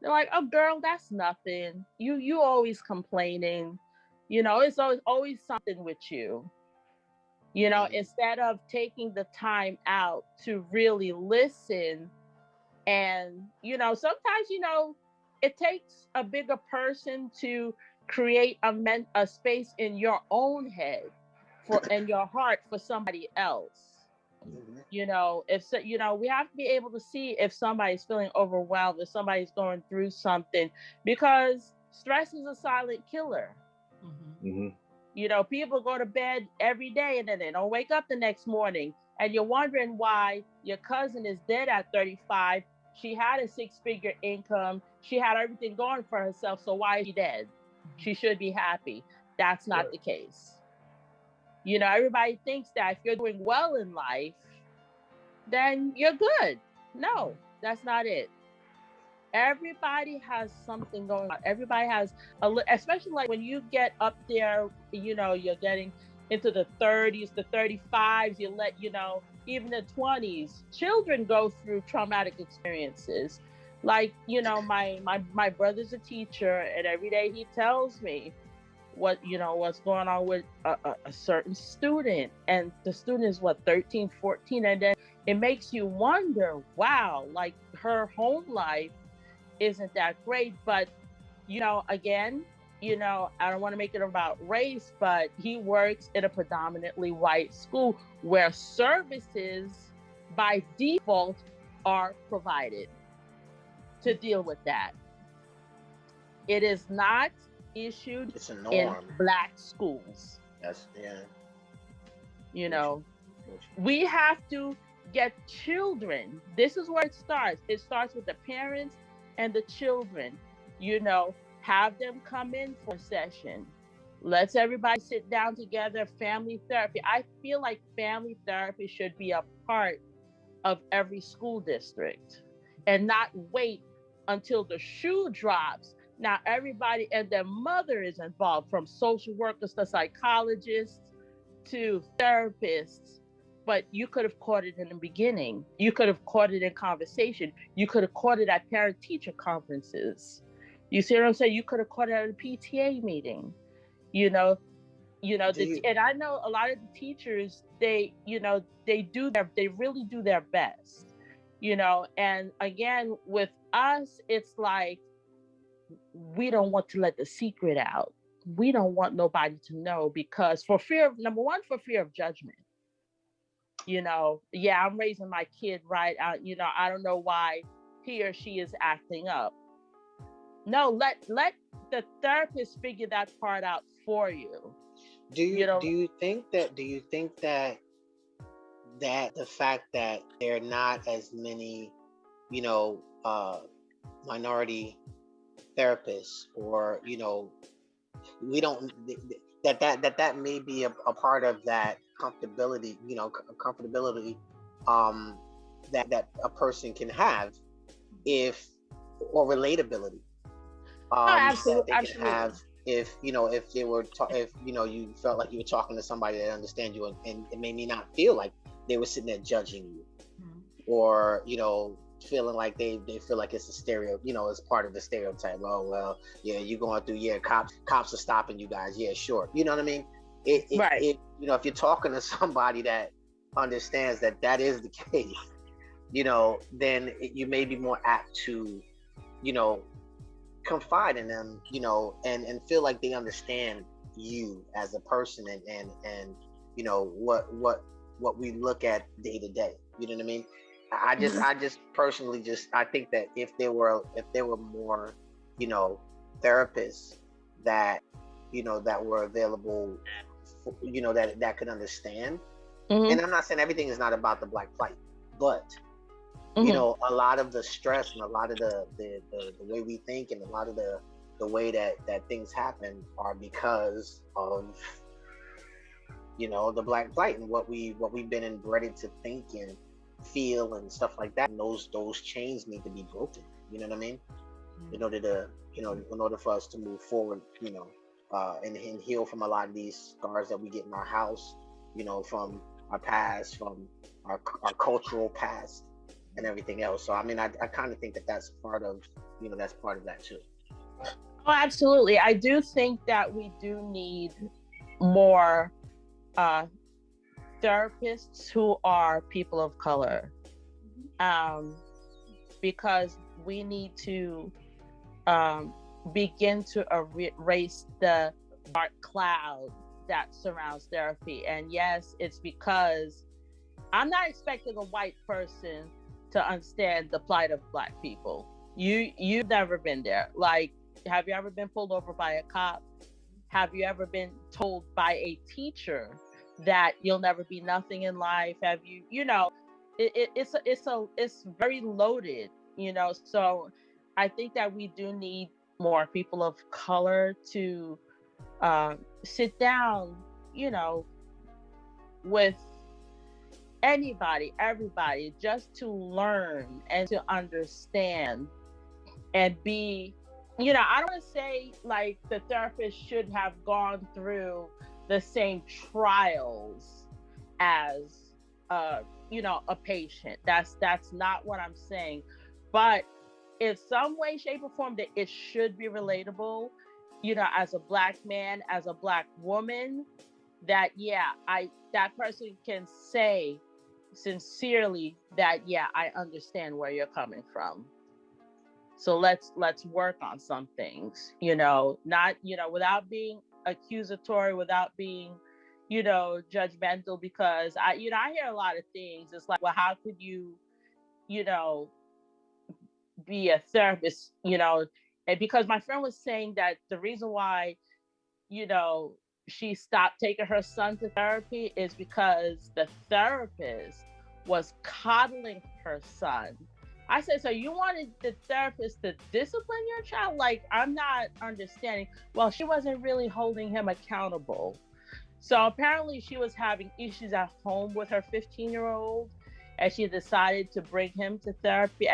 [SPEAKER 8] They're like, oh, girl, that's nothing. You always complaining. It's always something with you. Instead of taking the time out to really listen. And, sometimes, it takes a bigger person to create a space in your own head and your heart for somebody else. We have to be able to see if somebody's feeling overwhelmed, if somebody's going through something, because stress is a silent killer. People go to bed every day and then they don't wake up the next morning, and you're wondering why your cousin is dead at 35. She had a 6-figure income. She had everything going for herself. So why is she dead? She should be happy. That's not the case. Everybody thinks that if you're doing well in life, then you're good. No, that's not it. Everybody has something going on. Everybody has especially like when you get up there, you're getting into the 30s, the 35s, even the 20s. Children go through traumatic experiences. Like, my brother's a teacher, and every day he tells me what's going on with a certain student, and the student is 13, 14, and then it makes you wonder, wow, like her home life isn't that great. But again, I don't want to make it about race, but he works in a predominantly white school where services by default are provided to deal with that. It is not issued in Black schools. We have to get children. This is where it starts. It starts with the parents and the children. Have them come in for a session. Let's everybody sit down together. Family therapy. I feel like family therapy should be a part of every school district and not wait until the shoe drops. Now everybody and their mother is involved, from social workers to psychologists to therapists. But you could have caught it in the beginning. You could have caught it in conversation. You could have caught it at parent-teacher conferences. You see what I'm saying? You could have caught it at a PTA meeting, you know. And I know a lot of the teachers, they really do their best, and again, with us, it's like, we don't want to let the secret out. We don't want nobody to know, because number one, for fear of judgment. Yeah, I'm raising my kid right out, I don't know why he or she is acting up. No, let the therapist figure that part out for you.
[SPEAKER 4] Do you think that the fact that there are not as many, minority therapists, or we don't, that may be a part of that comfortability, that a person can have, if or relatability,
[SPEAKER 8] absolutely,
[SPEAKER 4] that they can have, if they were if you felt like you were talking to somebody that understands you, and it made me not feel like they were sitting there judging you, or feeling like they feel like it's a it's part of the stereotype. Oh, well, yeah, you going through, cops are stopping you guys, yeah, sure, you know what I mean?
[SPEAKER 8] Right.
[SPEAKER 4] If you're talking to somebody that understands that is the case, then you may be more apt to confide in them, and feel like they understand you as a person, and what we look at day to day. You know what I mean? I just personally I think that if there were more, therapists that that were available, that could understand. And I'm not saying everything is not about the Black plight, but a lot of the stress, and a lot of the way we think, and a lot of the way that things happen, are because of the Black plight, and what we've been inbred to think and feel and stuff like that. And those chains need to be broken. You know what I mean? In order to in order for us to move forward, and heal from a lot of these scars that we get in our house, from our past, from our cultural past, and everything else. So I mean, I kind of think that that's part of that too.
[SPEAKER 8] Oh, absolutely. I do think that we do need more therapists who are people of color, because we need to begin to erase the dark cloud that surrounds therapy. And yes, it's because I'm not expecting a white person to understand the plight of Black people. You've never been there. Like, have you ever been pulled over by a cop? Have you ever been told by a teacher that you'll never be nothing in life? Have you, it's very loaded, so I think that we do need more people of color to sit down, with everybody, just to learn and to understand, and be, I don't want to say like the therapist should have gone through the same trials as a patient. That's not what I'm saying. But in some way, shape, or form, that it should be relatable, as a Black man, as a Black woman, that that person can say sincerely that, I understand where you're coming from. So let's work on some things, not, without being accusatory, without being, judgmental, because I hear a lot of things. It's like, well, how could you, be a therapist, and because my friend was saying that the reason why, she stopped taking her son to therapy is because the therapist was coddling her son. I said, so you wanted the therapist to discipline your child? Like, I'm not understanding. Well, she wasn't really holding him accountable. So apparently she was having issues at home with her 15-year-old, and she decided to bring him to therapy.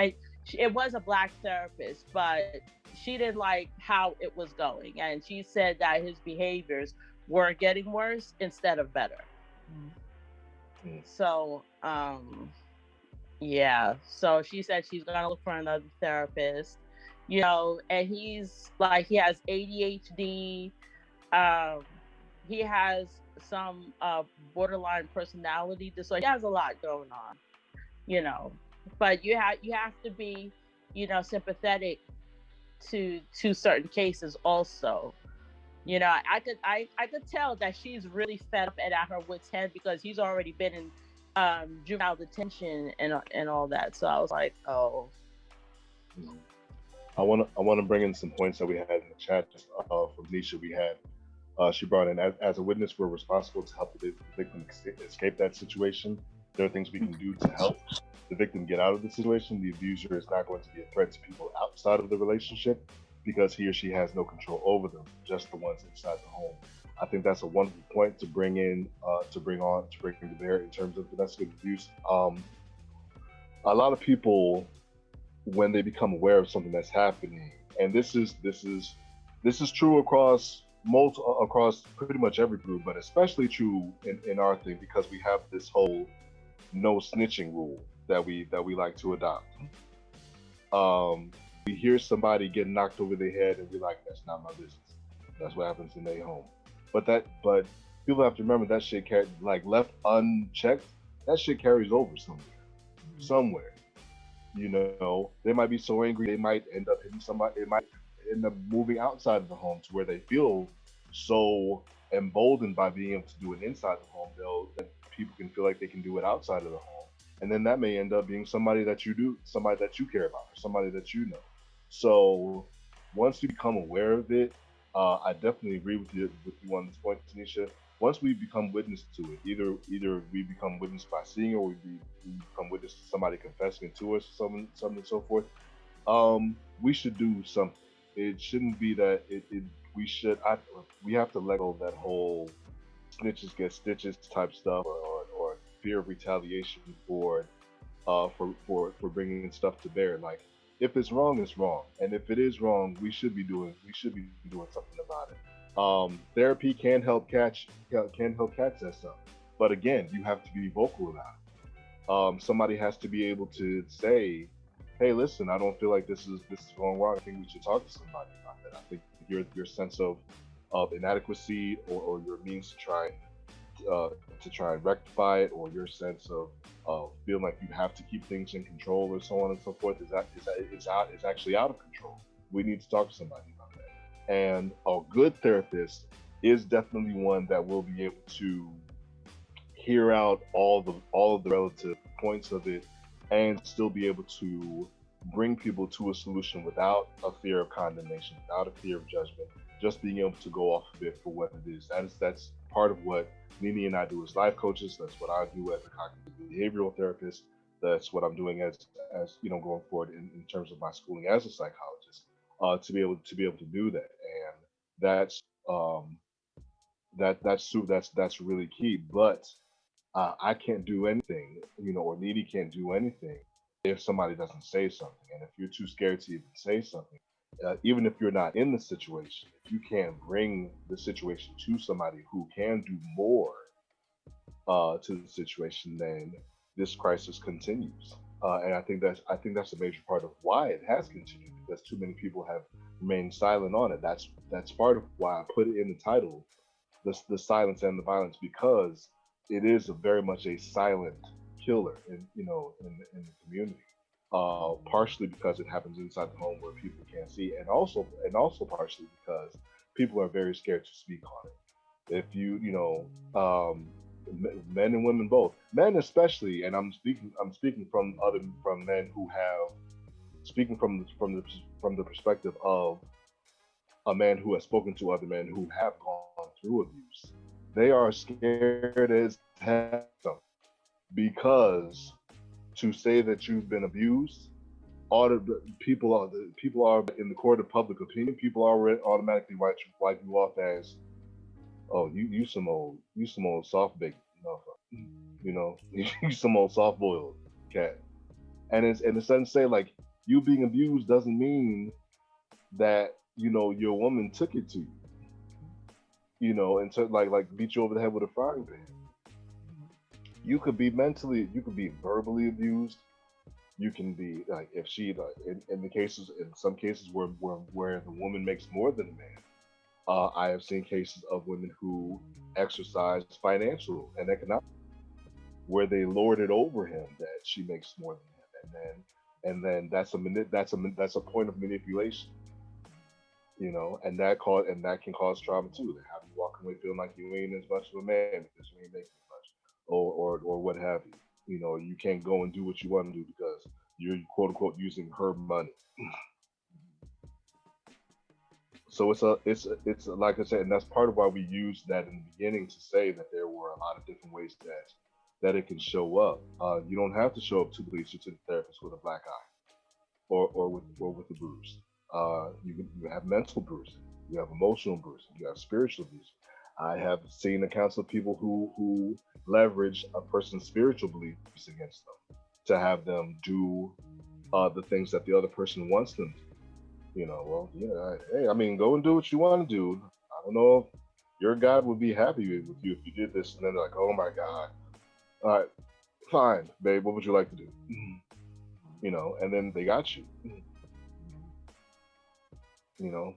[SPEAKER 8] It was a Black therapist, but she didn't like how it was going. And she said that his behaviors were getting worse instead of better. So, so she said she's going to look for another therapist, and he's like, he has ADHD. Um, he has some borderline personality disorder. He has a lot going on, you know. But you have to be, sympathetic to certain cases also. I could tell that she's really fed up and at her wit's end because he's already been in juvenile detention and all that. So I was like, oh.
[SPEAKER 1] I want to bring in some points that we had in the chat from Nisha. She brought in, as a witness, we're responsible to help the victim escape that situation. There are things we can do to help the victim get out of the situation. The abuser is not going to be a threat to people outside of the relationship because he or she has no control over them, just the ones inside the home. I think that's a wonderful point to bring in, to bring to bear in terms of domestic abuse. A lot of people, when they become aware of something that's happening, and this is true across pretty much every group, but especially true in our thing because we have this whole no snitching rule that we like to adopt. We hear somebody getting knocked over their head and we're like, that's not my business. That's what happens in their home. But people have to remember that shit like left unchecked, that shit carries over somewhere. They might be so angry they might end up hitting somebody. It might end up moving outside of the home to where they feel so emboldened by being able to do it inside the home, that people can feel like they can do it outside of the home. And then that may end up being somebody that you care about, or somebody that you know. So once you become aware of it, I definitely agree with you on this point, Tanisha. Once we become witness to it, either we become witness by seeing, or we become witness to somebody confessing it to us, something and so forth. We should do something. It shouldn't be that we have to let go of that whole snitches get stitches type stuff, or fear of retaliation for bringing stuff to bear. Like, if it's wrong, it's wrong, and if it is wrong, we should be doing something about it. Therapy can help catch that stuff, but again, you have to be vocal about it. Somebody has to be able to say, "Hey, listen, I don't feel like this is going wrong. I think we should talk to somebody about that. I think your sense of inadequacy, or your means to try and rectify it, or your sense of feeling like you have to keep things in control, or so on and so forth, is actually out of control. We need to talk to somebody about that. And a good therapist is definitely one that will be able to hear out all of the relative points of it, and still be able to bring people to a solution without a fear of condemnation, without a fear of judgment, just being able to go off of it for what it is. That's part of what Nene and I do as life coaches. That's what I do as a cognitive behavioral therapist. That's what I'm doing as going forward in terms of my schooling as a psychologist, to be able to do that. And that's really key. But I can't do anything, or Nene can't do anything if somebody doesn't say something. And if you're too scared to even say something, even if you're not in the situation, if you can't bring the situation to somebody who can do more to the situation, then this crisis continues. And I think that's a major part of why it has continued, because too many people have remained silent on it. That's part of why I put it in the title, the silence and the violence, because it is very much a silent killer in the community. Partially because it happens inside the home where people can't see, and also partially because people are very scared to speak on it. If men and women both, men especially, and I'm speaking from men who have, speaking from the perspective of a man who has spoken to other men who have gone through abuse. They are scared as hell, because to say that you've been abused, people are in the court of public opinion. People already automatically wipe you off as, oh, you some old soft baked motherfucker, you some old soft boiled cat. And it doesn't say, like, you being abused doesn't mean that your woman took it to you, and so like beat you over the head with a frying pan. You could be verbally abused. You can be like if she like in the cases in some cases where the woman makes more than the man. I have seen cases of women who exercise financial and economic where they lord it over him that she makes more than him, and then that's a point of manipulation, and that can cause trauma too. They have you walking away feeling like you ain't as much of a man because you ain't making as much, or what have you. You can't go and do what you want to do because you're quote unquote using her money. So it's like I said, and that's part of why we used that in the beginning to say that there were a lot of different ways that it can show up. You don't have to show up to the police or to the therapist with a black eye or with a bruise. You have mental bruising, you have emotional bruising, you have spiritual bruising. I have seen accounts of people who leverage a person's spiritual beliefs against them to have them do the things that the other person wants them to. Well, yeah, hey, I mean, go and do what you want to do. I don't know if your God would be happy with you if you did this. And then they're like, oh my God. All right, fine, babe, what would you like to do? And then they got you.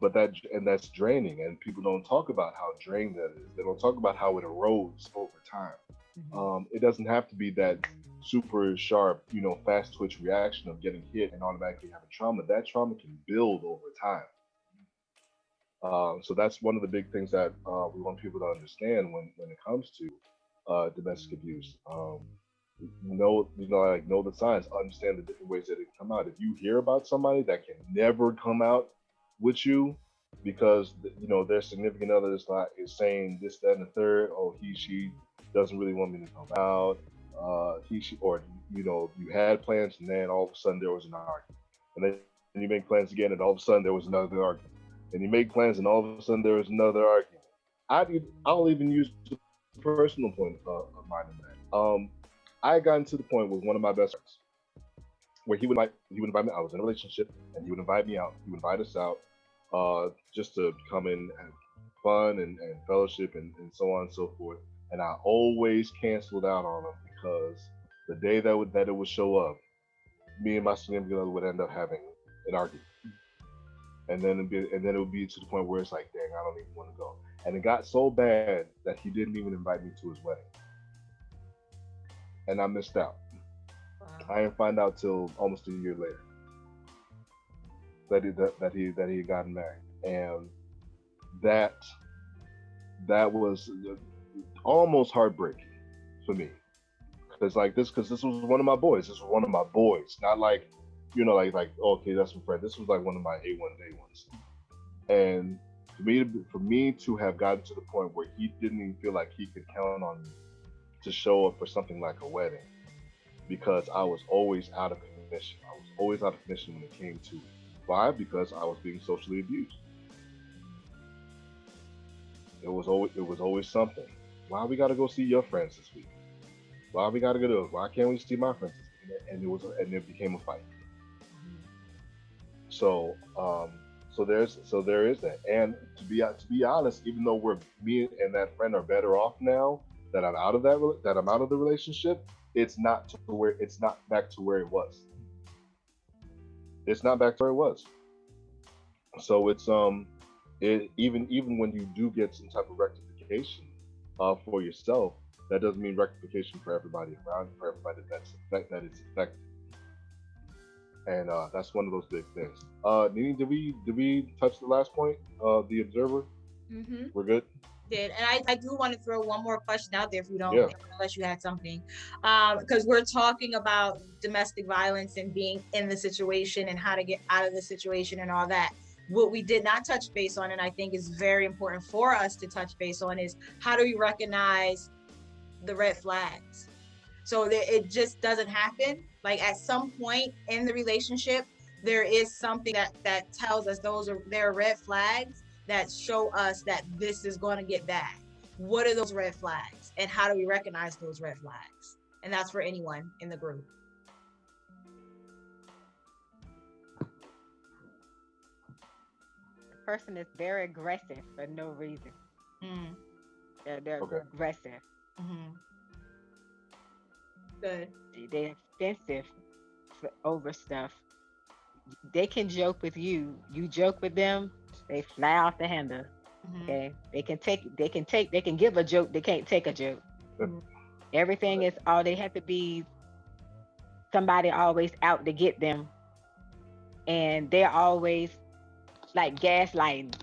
[SPEAKER 1] But that's draining, and people don't talk about how drained that is. They don't talk about how it erodes over time. It doesn't have to be that super sharp, fast twitch reaction of getting hit and automatically having trauma. That trauma can build over time. So that's one of the big things that we want people to understand when it comes to domestic abuse. Like know the signs, understand the different ways that it can come out. If you hear about somebody that can never come out with you because their significant other is saying this, that, and the third. Oh, she doesn't really want me to come out. He she or you had plans and then all of a sudden there was an argument, and then you make plans again and all of a sudden there was another argument, and you make plans and all of a sudden there was another argument. I'll even use the personal point of mine in that. I got into the point with one of my best friends where he would invite me. I was in a relationship, and he would invite me out. He would invite us out, just to come in and have fun and fellowship and so on and so forth. And I always canceled out on him because the day that it would show up, me and my significant other would end up having an argument, and then it would be to the point where it's like, dang, I don't even want to go. And it got so bad that he didn't even invite me to his wedding, and I missed out.
[SPEAKER 2] Wow.
[SPEAKER 1] I didn't find out till almost a year later that he had gotten married, and that was almost heartbreaking for me because this was one of my boys. This was one of my boys, not like like okay, that's my friend. This was like one of my A1 day ones, and for me to have gotten to the point where he didn't even feel like he could count on me to show up for something like a wedding because I was always out of commission. I was always out of commission when it came to it. Why? Because I was being socially abused. It was always something. Why we gotta go see your friends this week? Why we gotta go to? Why can't we see my friends? And it became a fight. So there is that. And to be honest, even though me and that friend are better off now that I'm out of the relationship, it's not back to where it was. It's not back to where it was. So even when you do get some type of rectification for yourself, that doesn't mean rectification for everybody around, for everybody that it's affected. And that's one of those big things. Nene, did we touch the last point? The observer.
[SPEAKER 2] Mm-hmm.
[SPEAKER 1] We're good.
[SPEAKER 2] Did, and I do want to throw one more question out there if you don't,
[SPEAKER 1] Yeah.
[SPEAKER 2] unless you had something, because we're talking about domestic violence and being in the situation and how to get out of the situation and all that. What we did not touch base on, and I think is very important for us to touch base on, is how do we recognize the red flags? So that it just doesn't happen. Like at some point in the relationship, there is something that tells us there are red flags that show us that this is going to get bad. What are those red flags, and how do we recognize those red flags? And that's for anyone in the group.
[SPEAKER 7] The person is very aggressive for no reason.
[SPEAKER 2] Mm.
[SPEAKER 7] They're
[SPEAKER 1] Okay.
[SPEAKER 7] aggressive.
[SPEAKER 2] Mm-hmm. Good.
[SPEAKER 7] They're offensive over stuff. They can joke with you. You joke with them, they fly off the handle. Okay. They can give a joke, they can't take a joke. Everything is all they have to be somebody always out to get them. And they're always like gaslighting.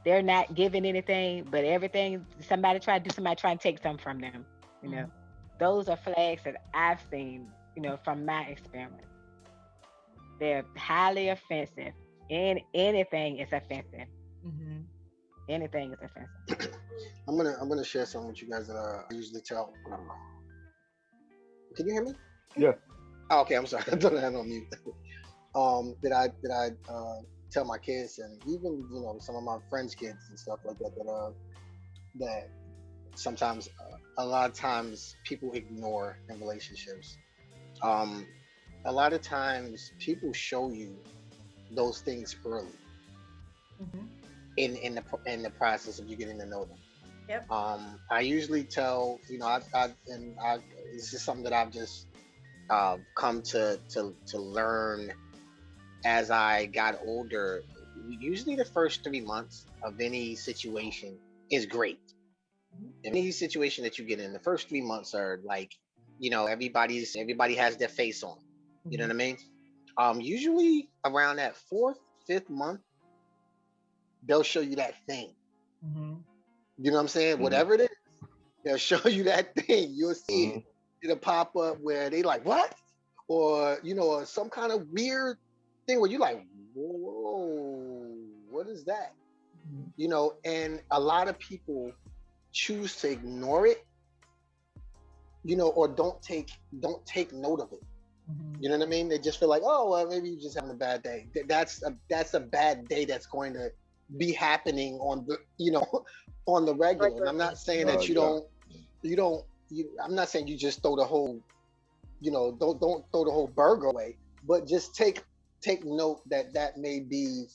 [SPEAKER 7] They're not giving anything, but everything somebody try and take something from them. You know, those are flags that I've seen, you know, from my experience. They're highly offensive. And anything is offensive. Anything is offensive.
[SPEAKER 9] I'm gonna share something with you guys that I usually tell. Can you hear me?
[SPEAKER 1] Yeah.
[SPEAKER 9] Oh, okay, I'm sorry. I thought I had on mute. That I tell my kids, and even, you know, some of my friends' kids and stuff like that, that sometimes a lot of times people ignore in relationships. A lot of times people show you those things early in the process of you getting to know them.
[SPEAKER 2] Yep.
[SPEAKER 9] I usually tell, you know, it's just something that I've just come to learn as I got older. Usually the first 3 months of any situation is great. Any situation that you get in, the first 3 months are like, you know, everybody has their face on. You know what I mean? Usually around that 4th, 5th month, they'll show you that thing. You know what I'm saying? Whatever it is, they'll show you that thing. You'll see it. It'll pop up where they like, what? Or, you know, or some kind of weird thing where you're like, whoa, what is that? You know, and a lot of people choose to ignore it, you know, or don't take note of it. You know what I mean? They just feel like, oh, well, maybe you're just having a bad day. That's a bad day that's going to be happening on the, you know, on the regular. And I'm not saying that I'm not saying you just throw the whole, you know, don't throw the whole burger away, but just take note that may be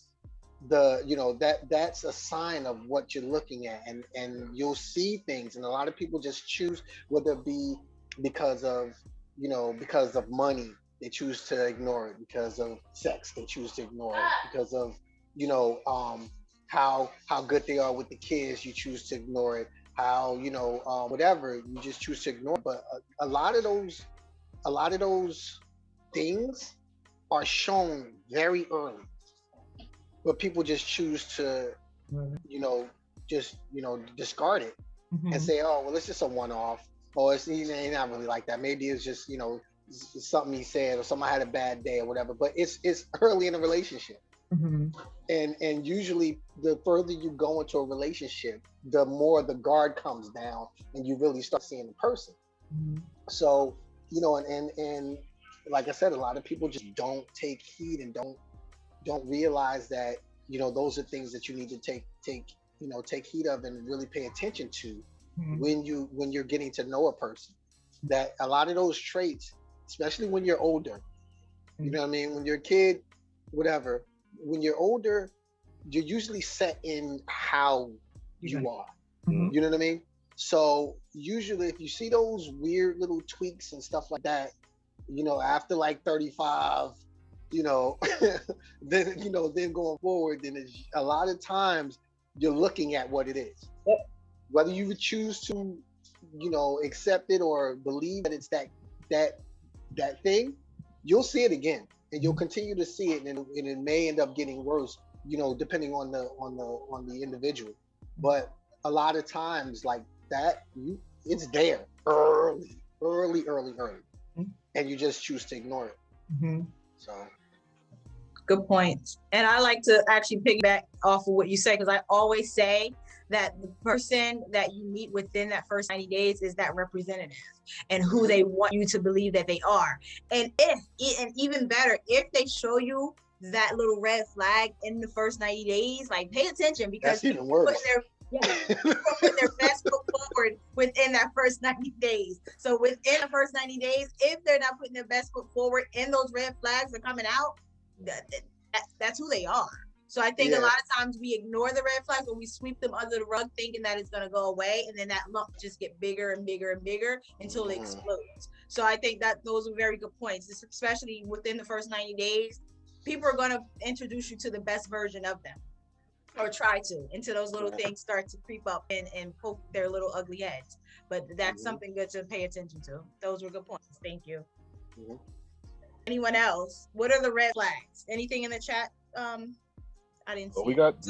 [SPEAKER 9] the, you know, that's a sign of what you're looking at, and you'll see things. And a lot of people just choose, whether it be because of, you know, because of money, they choose to ignore it. Because of sex, they choose to ignore it. Because of, you know, how good they are with the kids, you choose to ignore it. How, you know, whatever, you just choose to ignore it. But a lot of those things are shown very early, but people just choose to, you know, just, you know, discard it and say, oh, well, it's just a one-off. Oh, it's not really like that. Maybe it's just, you know, it's something he said, or somebody had a bad day or whatever. But it's early in a relationship. And usually the further you go into a relationship, the more the guard comes down and you really start seeing the person. So, you know, and like I said, a lot of people just don't take heed and don't realize that, you know, those are things that you need to take heed of and really pay attention to when you're getting to know a person. That a lot of those traits, especially when you're older, you know what I mean? When you're a kid, whatever, when you're older, you're usually set in how you are. You know what I mean? So usually if you see those weird little tweaks and stuff like that, you know, after like 35, you know, then going forward, then it's, a lot of times you're looking at what it is. Whether you would choose to, you know, accept it or believe that it's that thing, you'll see it again, and you'll continue to see it, and it may end up getting worse, you know, depending on the individual. But a lot of times, like that, it's there early, and you just choose to ignore it. So.
[SPEAKER 2] Good point. And I like to actually piggyback off of what you say, because I always say that the person that you meet within that first 90 days is that representative and who they want you to believe that they are. And even better, if they show you that little red flag in the first 90 days, like pay attention, because
[SPEAKER 9] that's even worse.
[SPEAKER 2] People put their best foot forward within that first 90 days. So within the first 90 days, if they're not putting their best foot forward and those red flags are coming out, that's who they are. So I think a lot of times we ignore the red flags, or we sweep them under the rug thinking that it's going to go away, and then that lump just get bigger and bigger and bigger until it explodes. So I think that those are very good points, especially within the first 90 days. People are going to introduce you to the best version of them, or try to, until those little things start to creep up and poke their little ugly heads. But that's something good to pay attention to. Those were good points. Thank you. Anyone else? What are the red flags? Anything in the chat? I didn't see.
[SPEAKER 1] We got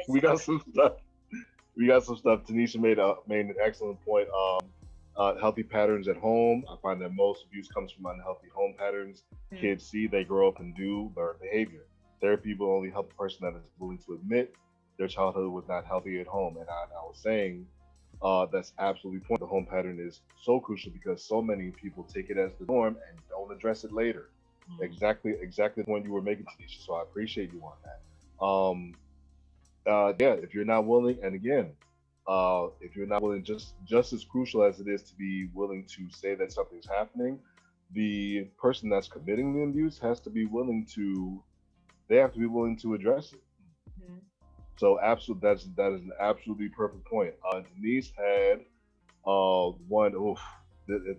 [SPEAKER 1] we got some stuff. We got some stuff. Tanisha made an excellent point. Healthy patterns at home. I find that most abuse comes from unhealthy home patterns. Kids see, they grow up and do learn behavior. Therapy will only help a person that is willing to admit their childhood was not healthy at home. And I was saying that's absolutely point. The home pattern is so crucial because so many people take it as the norm and don't address it later. Exactly the point you were making, Tanisha. So I appreciate you on that. Yeah, if you're not willing, and again, if you're not willing, just as crucial as it is to be willing to say that something's happening, the person that's committing the abuse has to be willing to. They have to be willing to address it. So that is an absolutely perfect point. Denise had one. Oof,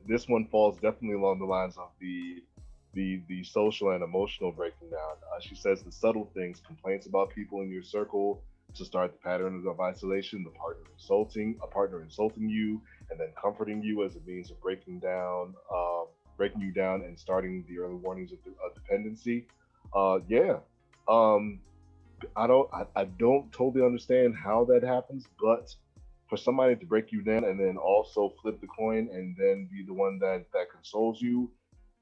[SPEAKER 1] this one falls definitely along the lines of the social and emotional breaking down. She says the subtle things, complaints about people in your circle to start the pattern of isolation, a partner insulting you, and then comforting you as a means of breaking you down, and starting the early warnings of dependency. Yeah. I don't totally understand how that happens, but for somebody to break you down and then also flip the coin and then be the one that consoles you,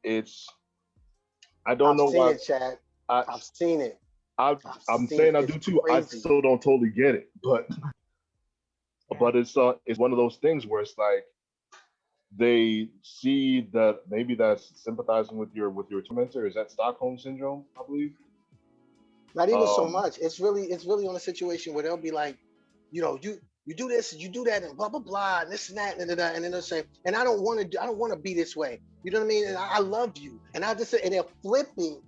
[SPEAKER 1] it's I don't know why.
[SPEAKER 9] I've seen it, Chad. I've seen it.
[SPEAKER 1] I'm saying I do too. I still don't totally get it, but it's one of those things where it's like they see that maybe that's sympathizing with your tormentor. Is that Stockholm syndrome? I believe.
[SPEAKER 9] Not even so much. It's really on a situation where they'll be like, you do this, you do that, and blah blah blah, and this and that, and that, and then they'll say, and I don't want to be this way. You know what I mean? And I love you, and I just say, and they're flipping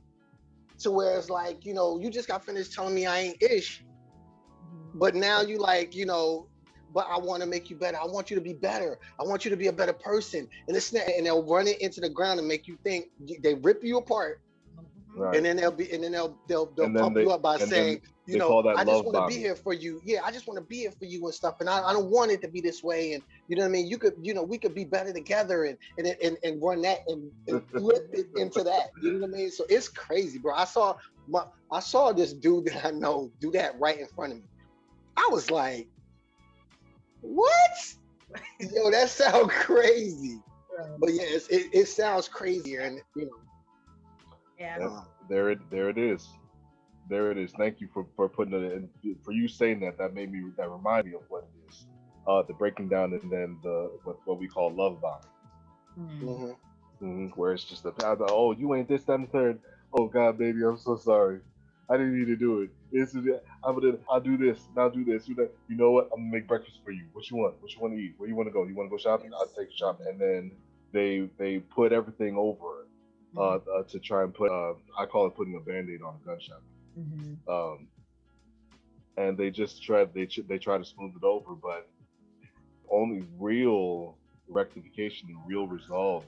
[SPEAKER 9] to where it's like, you just got finished telling me I ain't ish, but now you like, but I want to make you better. I want you to be better. I want you to be a better person, and this and they'll run it into the ground and make you think. They rip you apart. Right. And then they'll pump you up by saying, I just want to be here for you. Yeah, I just want to be here for you and stuff. And I don't want it to be this way. And you know what I mean? You could, we could be better together and run that and flip it into that. You know what I mean? So it's crazy, bro. I saw this dude that I know do that right in front of me. I was like, what? Yo, that sounds crazy. But yeah, it sounds crazier, and
[SPEAKER 2] Yeah.
[SPEAKER 1] There it is. There it is. Thank you for putting it in. For you saying that reminded me of what it is. The breaking down, and then what we call love bombing. Where it's just oh, you ain't this, that, and the third. Oh God, baby, I'm so sorry. I didn't need to do it. I'll do this, and I'll do this. You know what? I'm gonna make breakfast for you. What you want? What you want to eat? Where you want to go? You want to go shopping? I'll take you shopping. And then they put everything over to try and put I call it putting a band-aid on a gunshot. And they just try to smooth it over, but only real rectification and real resolve